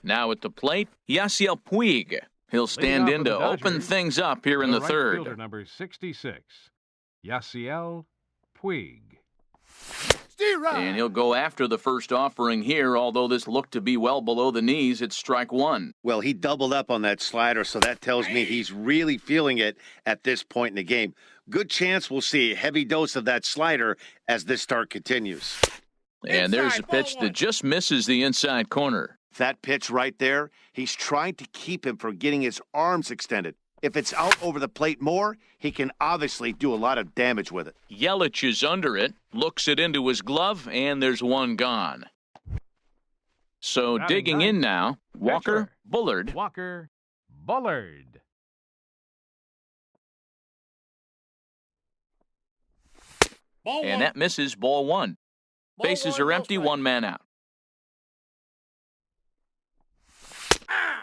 Now at the plate, Yasiel Puig. He'll stand Leading in off to for the open Dodgers, things up here in the right third. fielder, number 66, Yasiel Puig. And he'll go after the first offering here, although this looked to be well below the knees. It's strike 1. Well, he doubled up on that slider, so that tells me he's really feeling it at this point in the game. Good chance we'll see a heavy dose of that slider as this start continues. And there's a Inside, ball pitch 1. that just misses the inside corner. That pitch right there, he's trying to keep him from getting his arms extended. If it's out over the plate more, he can obviously do a lot of damage with it. Yelich is under it, looks it into his glove, and there's one gone. So Batting digging ninth, in now, Walker pitcher. Bullard. Walker Bullard. Ball And one. that misses, ball one. Ball Bases one, are no empty, strike. one man out.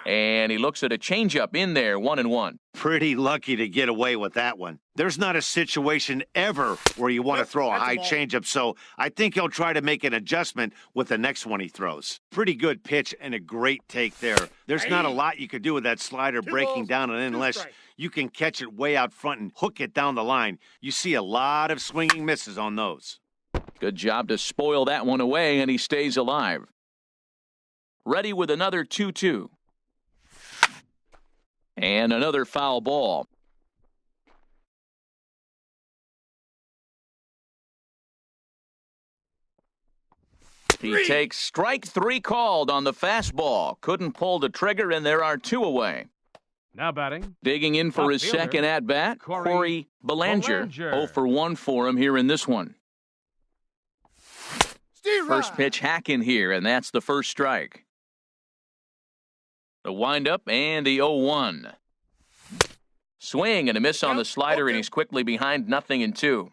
And he looks at a changeup in there, 1-1. Pretty lucky to get away with that one. There's not a situation ever where you want to Yep, throw a that's a high ball. changeup, so I think he'll try to make an adjustment with the next one he throws. Pretty good pitch and a great take there. There's not a Hey. lot you could do with that slider Two breaking balls, down and in two unless strikes. you can catch it way out front and hook it down the line. You see a lot of swinging misses on those. Good job to spoil that one away, and he stays alive. Ready with another 2-2. And another foul ball. He takes strike three called on the fastball. Couldn't pull the trigger, and there are two away. Now batting. Digging in for Top his fielder, second at-bat, Corey Belanger. Belanger. 0 for 1 for him here in this one. Steve First Ryan. pitch hack in here, and that's the first strike. The windup and the 0-1. Swing and a miss on the slider, and he's quickly behind 0-2.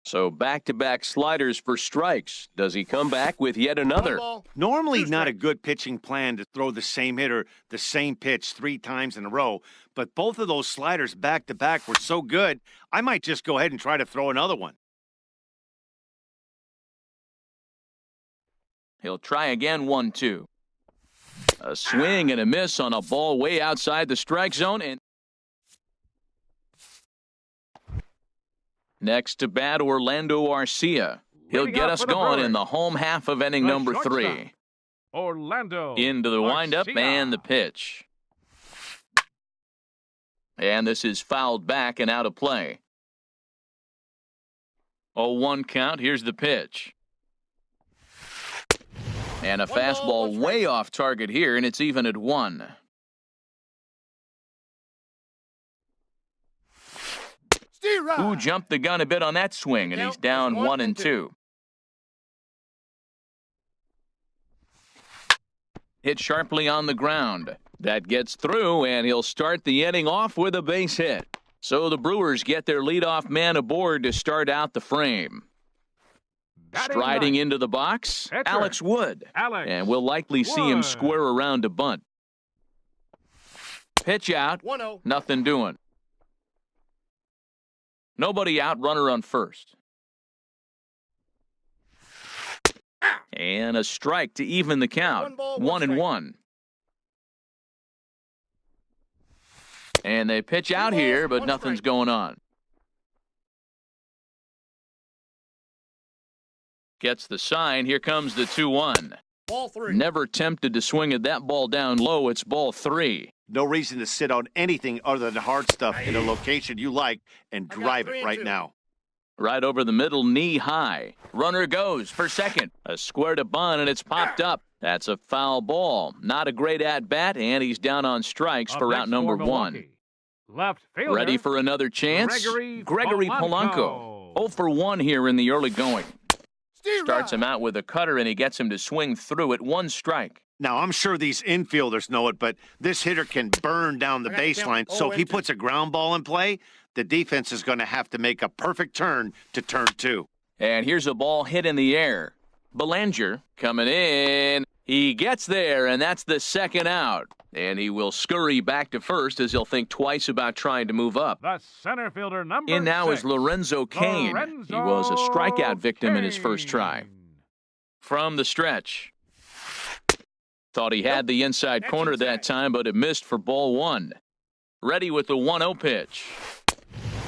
So back-to-back sliders for strikes. Does he come back with yet another? One ball. Normally Two not a strikes. good pitching plan to throw the same hitter the same pitch 3 times in a row, but both of those sliders back-to-back were so good, I might just go ahead and try to throw another one. He'll try again, 1-2. A swing and a miss on a ball way outside the strike zone. And next to bat, Orlando Arcia. He'll Leading get off us for the going in Brewers, the home half of inning the number shortstop, 3. Orlando. Into the windup Arcia. and the pitch. And this is fouled back and out of play. 0-1 count. Here's the pitch. And a One ball, fastball one strike. way off target here, and it's even at 1. Steve Ryan. Who jumped the gun a bit on that swing, and he's Count down is 1-2. Hit sharply on the ground. That gets through, and he'll start the inning off with a base hit. So the Brewers get their leadoff man aboard to start out the frame. Batting Striding ninth, into the box, pitcher, Alex Wood. Alex And we'll likely see him Wood. square around to bunt. Pitch out, 1-0. nothing doing. Nobody out, runner on first. And a strike to even the count. One ball, 1-1. And they pitch Two out balls, here, but one nothing's strike. going on. Gets the sign. Here comes the 2-1. Ball 3. Never tempted to swing at that ball down low. It's ball 3. No reason to sit on anything other than hard stuff in a location you like and I got drive 3 it and right 2. now. Right over the middle, knee high. Runner goes for second. A square to bunt, and it's popped up. That's a foul ball. Not a great at-bat, and he's down on strikes Up for next route number for 1. Milwaukee. Left fielder. Ready for another chance? Gregory Polanco. Polanco. 0 for 1 here in the early going. Steve Starts him Ryan. out with a cutter, and he gets him to swing through at 1 strike. Now, I'm sure these infielders know it, but this hitter can burn down the I got to count baseline. So if he 0-2. puts a ground ball in play, the defense is going to have to make a perfect turn to turn 2. And here's a ball hit in the air. Belanger coming in. He gets there, and that's the second out. And he will scurry back to first as he'll think twice about trying to move up. The center fielder number In now 6. is Lorenzo Cain. He was a strikeout victim in his first try. Cain. From the stretch. Thought he had the inside That's corner inside. that time, but it missed for ball 1. Ready with the 1-0 pitch.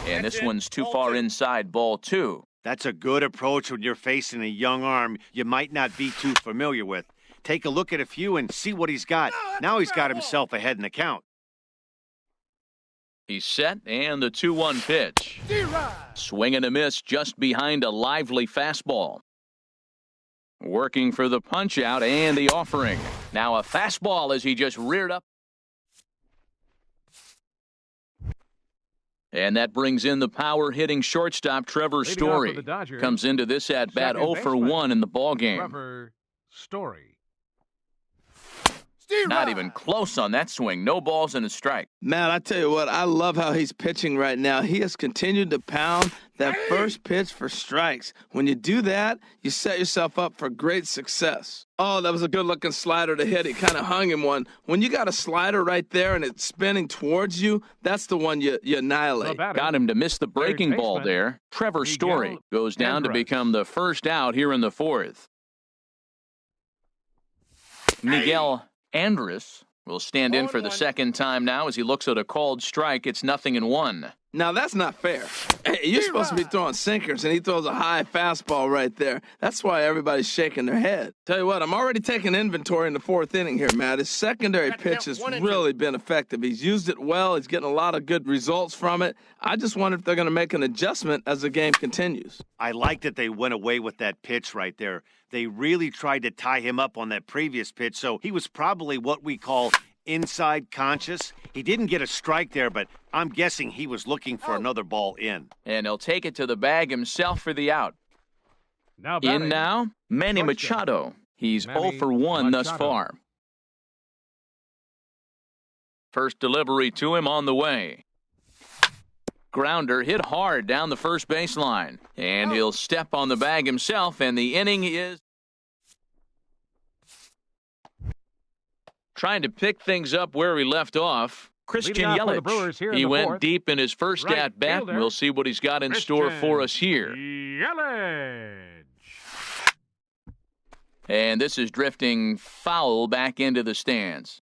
And That's this it. one's too Ball far 2. inside, ball 2. That's a good approach when you're facing a young arm you might not be too familiar with. Take a look at a few and see what he's got. Now he's got himself ahead in the count. He's set, and the 2-1 pitch. Steve Ryan. Swing and a miss just behind a lively fastball. Working for the punch out and the offering. Now a fastball as he just reared up. And that brings in the power-hitting shortstop, Trevor Leading off Story. for the Dodgers, Comes into this at-bat second 0 for baseman, 1 in the ballgame. Trevor Story. Steve Not Rye. even close on that swing. No balls and a strike. Man, I tell you what, I love how he's pitching right now. He has continued to pound that first pitch for strikes. When you do that, you set yourself up for great success. Oh, that was a good-looking slider to hit. He kind of hung him one. When you got a slider right there and it's spinning towards you, that's the one you annihilate. Got him to miss the breaking Third ball baseman, there. Trevor Miguel Story goes down to Andrus. become the first out here in the fourth. Miguel Andrus will stand in for the 0-1. second time now as he looks at a called strike. It's 0-1. Now, that's not fair. Hey, you're supposed to be throwing sinkers, and he throws a high fastball right there. That's why everybody's shaking their head. Tell you what, I'm already taking inventory in the fourth inning here, Matt. His secondary Got to pitch count has 1 and 2. really been effective. He's used it well. He's getting a lot of good results from it. I just wonder if they're going to make an adjustment as the game continues. I like that they went away with that pitch right there. They really tried to tie him up on that previous pitch, so he was probably what we call inside conscious. He didn't get a strike there, but I'm guessing he was looking for another ball in. And he'll take it to the bag himself for the out. Now In batting, now, Manny shortstop. Machado. He's Manny 0 for 1 thus Machado. far. First delivery to him on the way. Grounder hit hard down the first baseline. And he'll step on the bag himself, and the inning is trying to pick things up where he left off. Christian Leading off for the Brewers here Yelich. in He the went fourth. deep in his first Right at-bat. fielder, We'll see what he's got in store for us here. Yelich. And this is drifting foul back into the stands.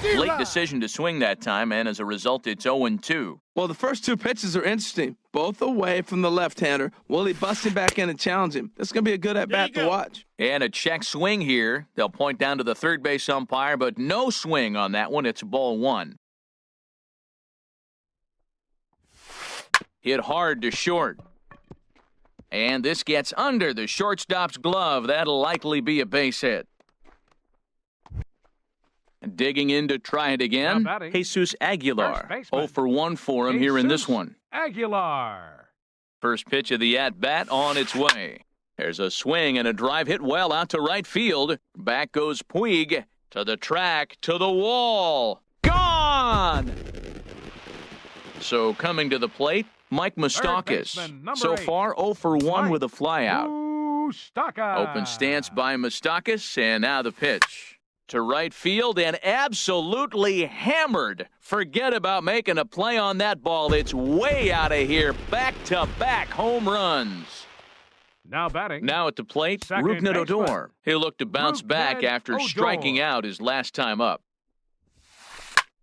Steve Late Rye. decision to swing that time, and as a result, it's 0-2. Well, the first two pitches are interesting, both away from the left-hander. Will he bust him back in and challenge him? This is going to be a good at-bat There to you go. watch. And a check swing here. They'll point down to the third base umpire, but no swing on that one. It's ball one. Hit hard to short. And this gets under the shortstop's glove. That'll likely be a base hit. Digging in to try it again, Now batting, Jesus Aguilar. first baseman, 0 for 1 for him here in this Jesus one. Aguilar. First pitch of the at-bat on its way. There's a swing and a drive hit well out to right field. Back goes Puig to the track, to the wall. Gone! So coming to the plate, Mike Moustakas. baseman, number So 8, far 0 for 1 Mike with a flyout. Moustakas. Open stance by Moustakas, and now the pitch. To right field and absolutely hammered. Forget about making a play on that ball. It's way out of here. Back-to-back home runs. Now batting. Now at the plate, Second Rougned baseman, Odor. He'll look to bounce back Rougned after Odor. striking out his last time up.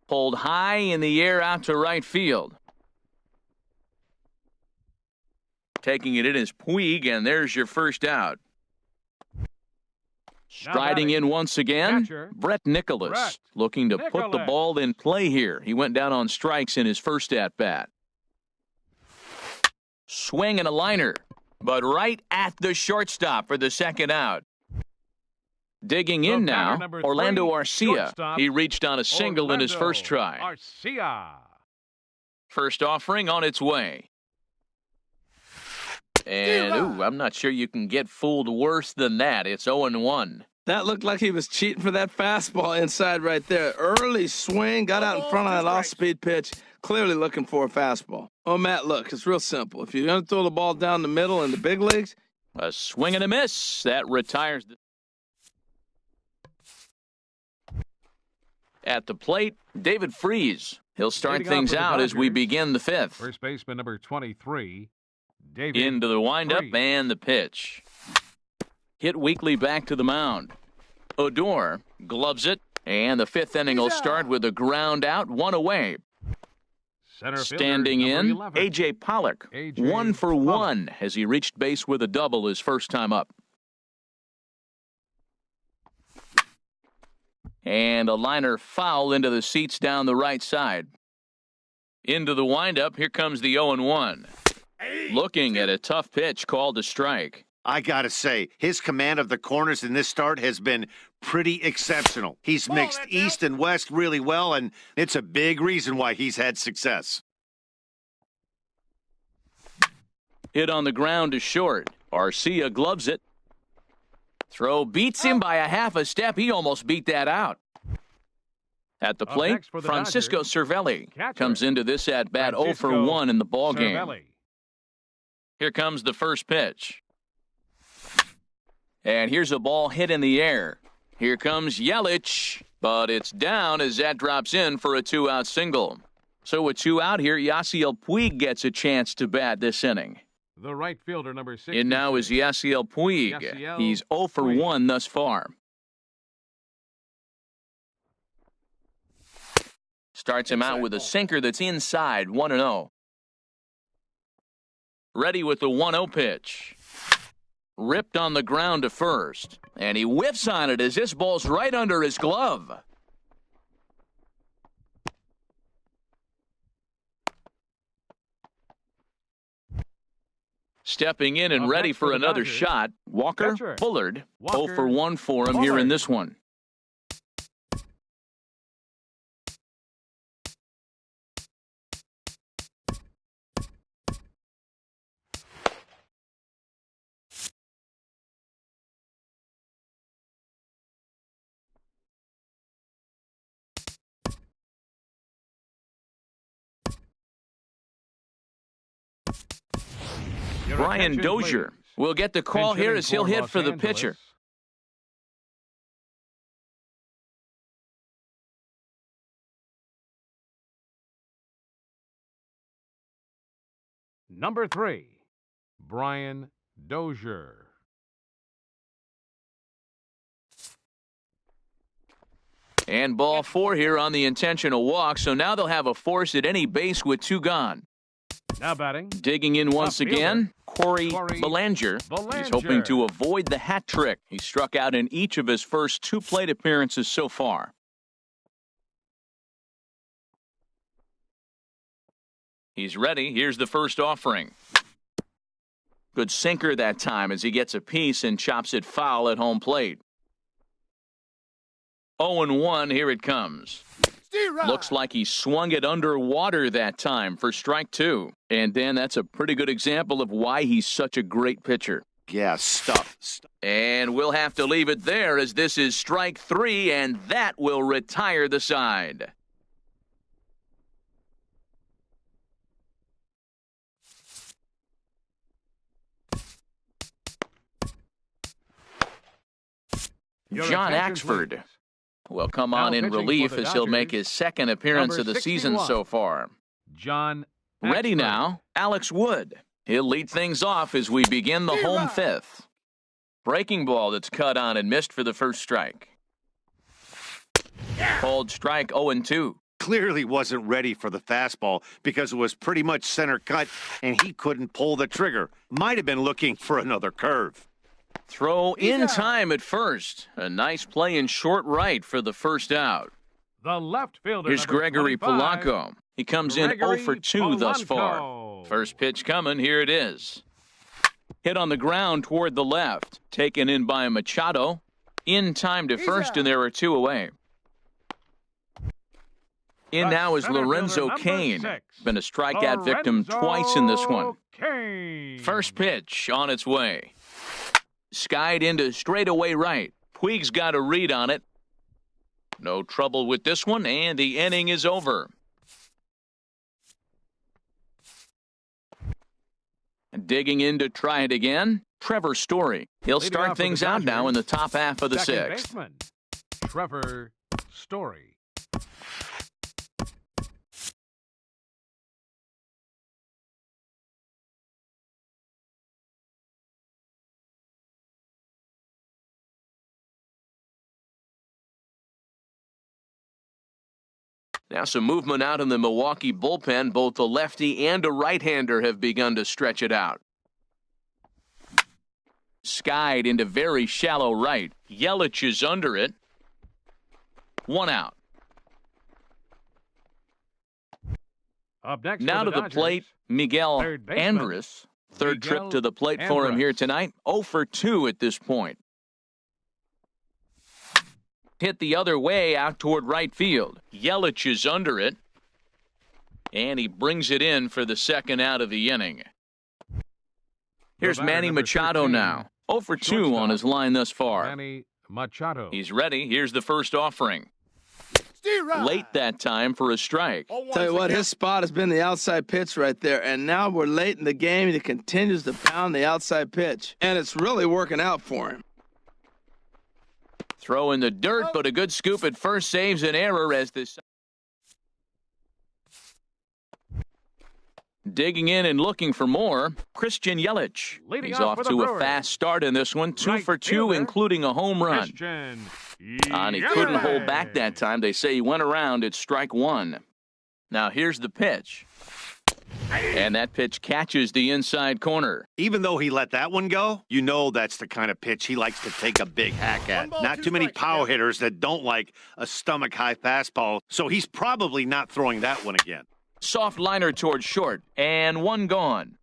Pulled high in the air out to right field. Taking it in is Puig, and there's your first out. Striding batting, in once again, catcher, Brett Nicholas, Brett looking to put the Nicholas. ball in play here. He went down on strikes in his first at-bat. Swing and a liner, but right at the shortstop for the second out. Digging in The batter, now, number Orlando 3, Arcia. shortstop, He reached on a single in his Orlando first try. Arcia. First offering on its way. And, ooh, I'm not sure you can get fooled worse than that. It's 0-1. That looked like he was cheating for that fastball inside right there. Early swing, got out in front of that off-speed pitch, clearly looking for a fastball. Oh, Matt, look, it's real simple. If you're going to throw the ball down the middle in the big leagues, A swing and a miss. That retires the... At the plate, David Freese. He'll start Leading off things for the out as we Dodgers, begin the fifth. First baseman number 23, David. Into the windup Freese. and the pitch. Hit weakly back to the mound. Odor gloves it, and the fifth inning will start with a ground out, one away. Center fielder, Standing number in, 11. A.J. Pollock. A.J. 1 for Pollock. 1 as he reached base with a double his first time up. And a liner foul into the seats down the right side. Into the windup, here comes the 0-1. Looking at a tough pitch called a strike. I gotta say, his command of the corners in this start has been pretty exceptional. He's mixed east and west really well, and it's a big reason why he's had success. Hit on the ground to short. Arcia gloves it. Throw beats him by a half a step. He almost beat that out. At the plate, Francisco Cervelli comes into this at-bat 0 for 1 in the ballgame. Here comes the first pitch. And here's a ball hit in the air. Here comes Yelich, but it's down as that drops in for a 2-out single. So with 2 out here, Yasiel Puig gets a chance to bat this inning. The right fielder, number 6. And now is Yasiel Puig. He's 0 for 1 thus far. Starts him out with a sinker that's inside, 1-0. Ready with the 1-0 pitch. Ripped on the ground to first. And he whiffs on it as this ball's right under his glove. Stepping in and ready for another shot, Walker Bullard. 0 for 1 for him here in this one. Brian Dozier will get the call here as he'll hit for the pitcher. Number 3, Brian Dozier. And ball 4 here on the intentional walk, so now they'll have a force at any base with 2 gone. Now batting. Digging in once again, Corey Belanger. He's hoping to avoid the hat trick. He struck out in each of his first 2 plate appearances so far. He's ready. Here's the first offering. Good sinker that time as he gets a piece and chops it foul at home plate. 0-1, here it comes. Looks like he swung it underwater that time for strike 2. And Dan, that's a pretty good example of why he's such a great pitcher. Yeah, stuff. And we'll have to leave it there as this is strike 3, and that will retire the side. John Axford will come on in relief as he'll make his second appearance of the season so far. John Ready now, Alex Wood. He'll lead things off as we begin the home 5th. Breaking ball that's cut on and missed for the first strike. Called strike 0-2. Clearly wasn't ready for the fastball because it was pretty much center cut and he couldn't pull the trigger. Might have been looking for another curve. Throw in time at first. A nice play in short right for the first out. The left fielder. Here's Gregory Polanco. He comes in 0 for 2 thus far. First pitch coming. Here it is. Hit on the ground toward the left. Taken in by Machado. In time to first, and there are 2 away. In now is Lorenzo Cain. Been a strikeout victim twice in this one. First pitch on its way. Skied into straightaway right. Puig's got a read on it. No trouble with this one, and the inning is over. Digging in to try it again, Trevor Story. He'll start things out now in the top half of the 6th. Trevor Story. Now some movement out in the Milwaukee bullpen. Both a lefty and a right-hander have begun to stretch it out. Skied into very shallow right. Yelich is under it. 1 out. Up next Now for to the Dodgers, plate, Miguel third baseman, Andrus. Third Miguel trip to the plate for him Andrus. here tonight. 0 for 2 at this point. Hit the other way out toward right field. Yelich is under it. And he brings it in for the second out of the inning. Here's batter, Manny number Machado 13, now. 0 for 2 on shortstop, his line thus far. Manny Machado. He's ready. Here's the first offering. Steer right. Late that time for a strike. 0-1 Tell you what, again. his spot has been the outside pitch right there, and now we're late in the game, and he continues to pound the outside pitch, and it's really working out for him. Throw in the dirt, but a good scoop at first saves an error as this. Digging in and looking for more, Christian Yelich. Leading He's off off for the to a Brewers. fast start in this one. 2 Right for 2, fielder, including a home run. Christian And he couldn't hold Yelich. back that time. They say he went around at strike one. Now here's the pitch. And that pitch catches the inside corner. Even though he let that one go, you know that's the kind of pitch he likes to take a big hack at. 1 ball, Not 2 too many strikes, power yeah. hitters that don't like a stomach-high fastball, so he's probably not throwing that one again. Soft liner towards short, and one gone.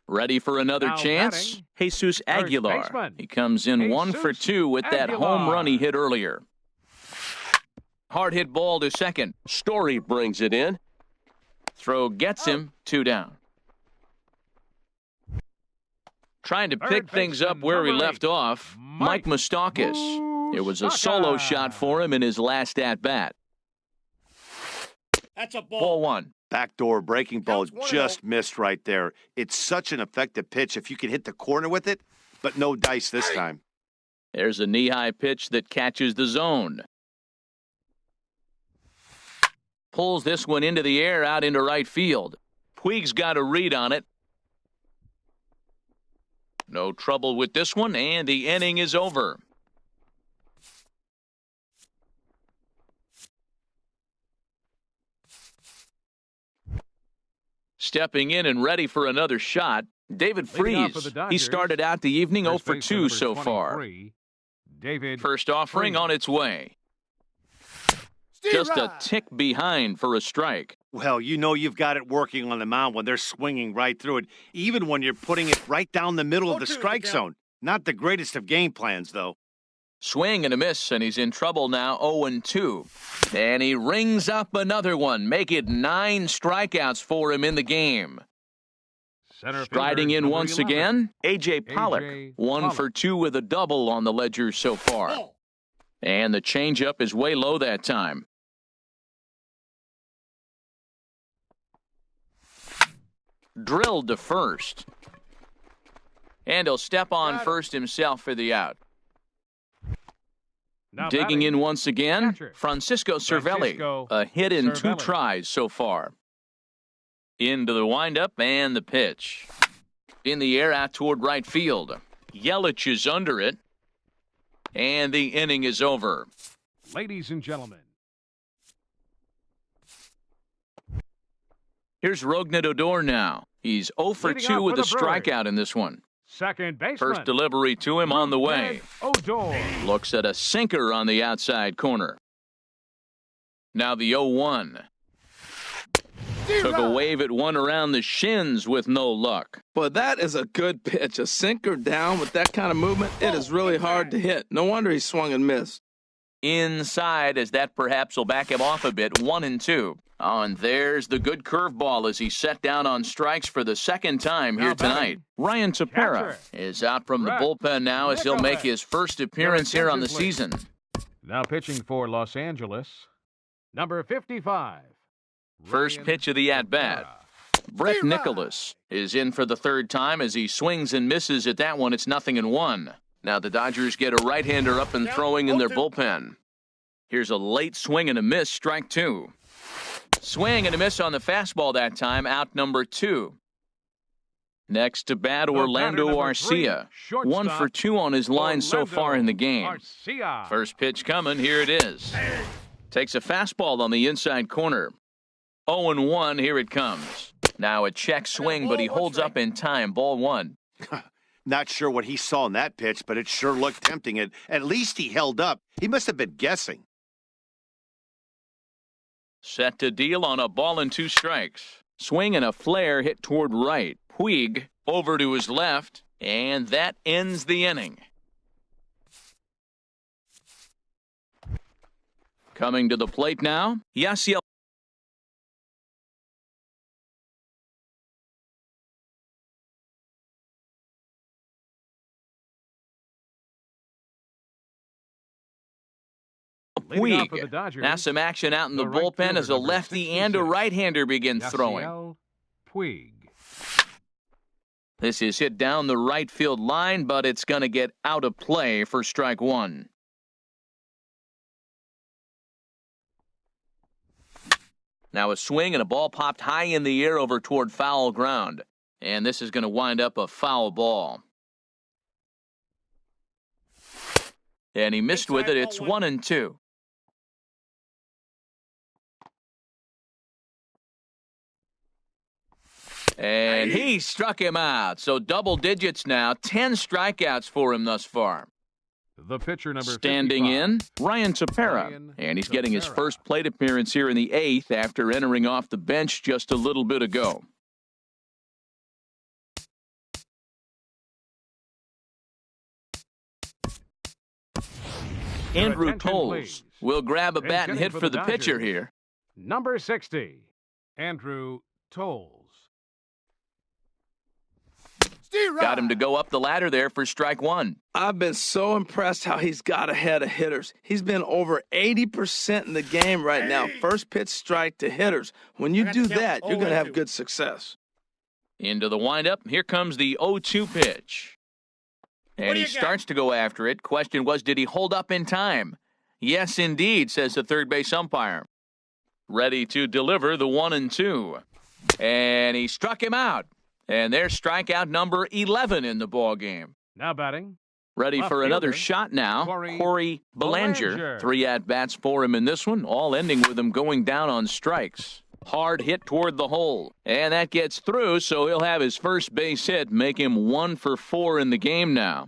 Ready for another Now chance? batting, Jesus Aguilar. baseman, He comes in 1 for Jesus 2 with that home Aguilar. run he hit earlier. Hard hit ball to second. Story brings it in. Throw gets him, 2 down. Trying to Third pick things up baseman, where we number left 8, off, Mike Mike Moustakas. It was a solo Moustakas. shot for him in his last at-bat. That's a Ball ball. 1. Backdoor breaking ball Counts 1-0. just missed right there. It's such an effective pitch if you can hit the corner with it, but no dice this time. There's a knee-high pitch that catches the zone. Pulls this one into the air out into right field. Puig's got a read on it. No trouble with this one, and the inning is over. Stepping in and ready for another shot, David Leading off for Freese. the He Dodgers, started out the evening 0 First for baseman 2 number so far. 23, David First offering Freese. on its way. Steer Just a right. tick behind for a strike. Well, you know you've got it working on the mound when they're swinging right through it, even when you're putting it right down the middle of the 0-2 strike again. zone. Not the greatest of game plans, though. Swing and a miss, and he's in trouble now, 0-2. And he rings up another one, make it 9 strikeouts for him in the game. Center Striding fielder, in number once 11, again, A.J. Pollock. A.J. 1 Pollock. for 2 with a double on the ledger so far. Ball. And the changeup is way low that time. Drilled to first. And he'll step on Got it. first himself for the out. Now Digging batting, in once again, catcher, Francisco Cervelli. Francisco A hit in 2 Cervelli. tries so far. Into the windup and the pitch. In the air out toward right field. Yelich is under it. And the inning is over. Ladies and gentlemen, Here's Rougned Odor now. He's 0 for Leading 2 off with for a the Brewers. strikeout in this one. second baseman. First delivery to him on the way. Odor. Looks at a sinker on the outside corner. Now the 0-1. Steer Took a right. wave at one around the shins with no luck. But that is a good pitch. A sinker down with that kind of movement, it is really hard to hit. No wonder he swung and missed. Inside, as that perhaps will back him off a bit, 1-2. Oh, and there's the good curveball as he set down on strikes for the second time here Now batting, tonight. Ryan Tepera catcher, is out from the Brett bullpen now as he'll make Nicolay. his first appearance here on the attention, please. season. Now pitching for Los Angeles, number 55. First Ryan pitch of the at-bat. Tepera. Brett Stay right. Nicholas is in for the third time as he swings and misses at that one. It's 0-1. Now the Dodgers get a right-hander up and Down, throwing in their 0-2. bullpen. Here's a late swing and a miss, strike 2. Swing and a miss on the fastball that time, out number 2. Next to bat, The Orlando batter, number 3, Arcia. shortstop, 1 for 2 on his line so Orlando far in the game. Arcia. First pitch coming, here it is. Takes a fastball on the inside corner. 0-1, here it comes. Now a check swing, but he holds up in time, ball 1. Not sure what he saw in that pitch, but it sure looked tempting. At least he held up. He must have been guessing. Set to deal on a ball and 2 strikes. Swing and a flare hit toward right. Puig over to his left, and that ends the inning. Coming to the plate now, Yasiel. Puig. Now some action out in the bullpen as a lefty and a right-hander begin throwing. Puig. This is hit down the right field line, but it's going to get out of play for strike 1. Now a swing and a ball popped high in the air over toward foul ground. And this is going to wind up a foul ball. And he missed with it. It's 1-2. And he struck him out. So double digits now. 10 strikeouts for him thus far. The pitcher number standing 55. in, Ryan Tepera. And he's getting his first plate appearance here in the 8th after entering off the bench just a little bit ago. Andrew Toles will grab a bat and hit for the pitcher here. Number 60, Andrew Toles. Got him to go up the ladder there for strike 1. I've been so impressed how he's got ahead of hitters. He's been over 80% in the game right now. First pitch strike to hitters. When you do that, you're going to have good success. Into the windup. Here comes the 0-2 pitch. And he starts to go after it. Question was, did he hold up in time? Yes, indeed, says the third base umpire. Ready to deliver the 1-2. And he struck him out. And there's strikeout number 11 in the ball game. Now batting. Ready for another shot now. Corey Belanger. 3 at-bats for him in this one, all ending with him going down on strikes. Hard hit toward the hole. And that gets through, so he'll have his first base hit, make him 1 for 4 in the game now.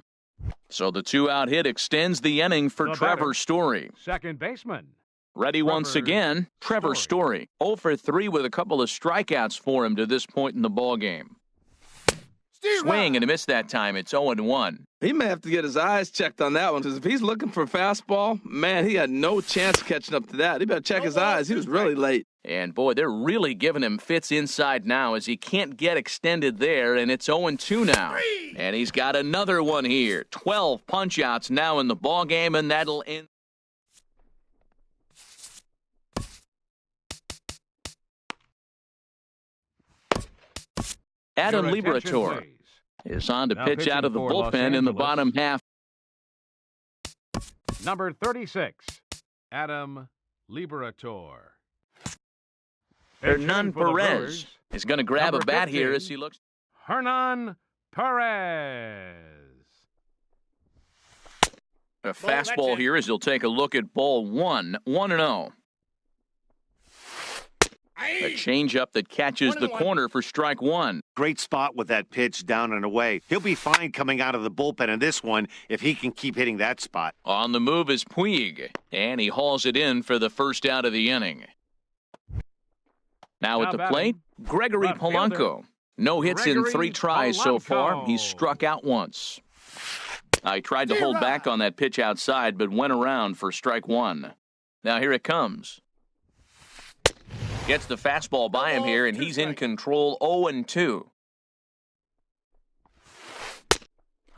So the 2-out hit extends the inning for Trevor Story. Second baseman. Ready once again, Trevor Story. 0 for 3 with a couple of strikeouts for him to this point in the ball game. Swing and a miss that time. It's 0-1. He may have to get his eyes checked on that one, because if he's looking for a fastball, man, he had no chance of catching up to that. He better check his eyes. He was really late. And, boy, they're really giving him fits inside now as he can't get extended there, and it's 0-2 now. And he's got another one here. 12 punch-outs now in the ball game, and that'll end. Adam Liberatore is on to pitch out of the bullpen in the bottom half. Number 36, Adam Liberatore. Hernan Perez is going to grab a bat here as he looks. Hernan Perez. A fastball here as he'll take a look at ball 1. 1-0. A changeup that catches the corner for strike 1. Great spot with that pitch down and away. He'll be fine coming out of the bullpen in this one if he can keep hitting that spot. On the move is Puig, and he hauls it in for the first out of the inning. Now at the plate, Gregory Polanco. No hits in 3 tries so far. He's struck out once. I tried to hold back on that pitch outside, but went around for strike 1. Now here it comes. Gets the fastball by him here, and he's in control. 0-2.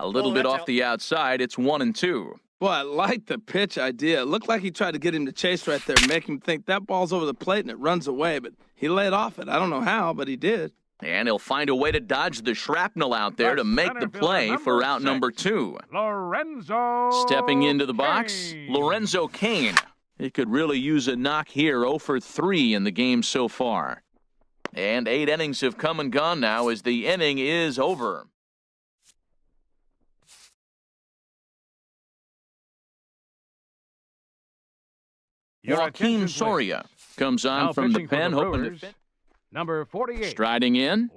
A little bit off the outside. It's 1-2. Boy, I like the pitch idea. It looked like he tried to get him to chase right there, make him think that ball's over the plate and it runs away, but he laid off it. I don't know how, but he did. And he'll find a way to dodge the shrapnel out there to make the play for out number 2. Lorenzo Stepping into the box, Lorenzo Cain. He could really use a knock here. 0 for 3 in the game so far. And 8 innings have come and gone now as the inning is over. Joaquin Soria comes on now from the pen, hoping to fit. Number 48. Striding in.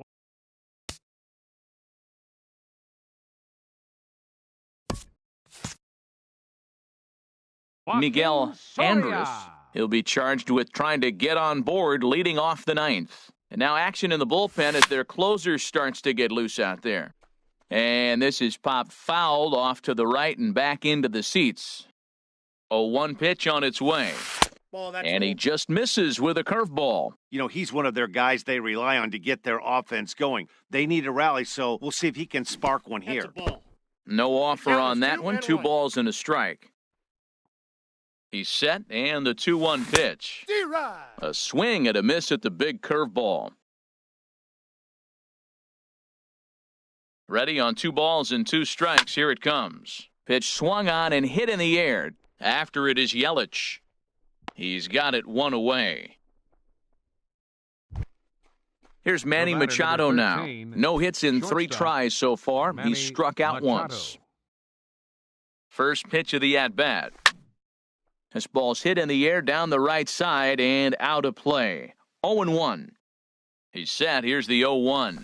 Joaquin Miguel Soria. Andres He'll be charged with trying to get on board leading off the ninth. And now action in the bullpen as their closer starts to get loose out there. And this is popped fouled off to the right and back into the seats. 0-1 pitch on its way. And he just misses with a curveball. You know, he's one of their guys they rely on to get their offense going. They need a rally, so we'll see if he can spark one here. No offer on that one. 2 balls and a strike. He's set, and the 2-1 pitch. A swing and a miss at the big curveball. Ready on 2 balls and 2 strikes. Here it comes. Pitch swung on and hit in the air. After it is Yelich. He's got it 1 away. Here's Manny Machado now. No hits in 3 tries so far. He struck out once. First pitch of the at-bat. This ball's hit in the air down the right side and out of play. 0-1. He's set. Here's the 0-1.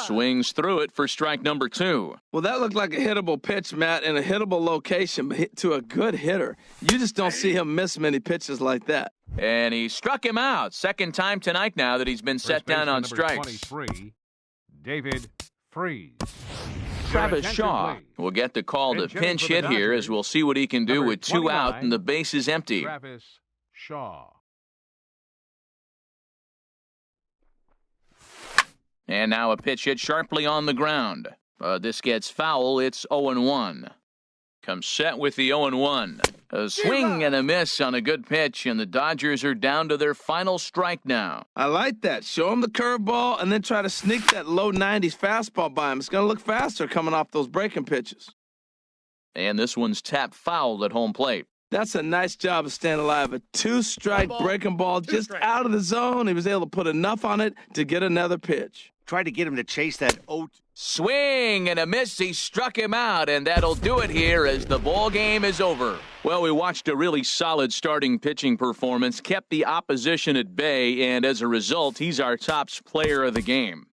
Swings through it for strike number 2. Well, that looked like a hittable pitch, Matt, in a hittable location, but hit to a good hitter. You just don't see him miss many pitches like that. And he struck him out. Second time tonight now that he's been set down on strikes. 23, David Freese. Travis Shaw will get the call to pinch hit here as we'll see what he can do with 2 out and the base is empty. Travis Shaw. And now a pitch hit sharply on the ground. This gets foul. It's 0-1. Comes set with the 0-1. A swing and a miss on a good pitch, and the Dodgers are down to their final strike now. I like that. Show him the curveball and then try to sneak that low 90s fastball by him. It's going to look faster coming off those breaking pitches. And this one's tapped foul at home plate. That's a nice job of staying alive. A 2-strike breaking ball just out of the zone. He was able to put enough on it to get another pitch. Try to get him to chase that 0. Swing and a miss. He struck him out, and that'll do it here as the ball game is over. Well, we watched a really solid starting pitching performance, kept the opposition at bay, and as a result, he's our top player of the game.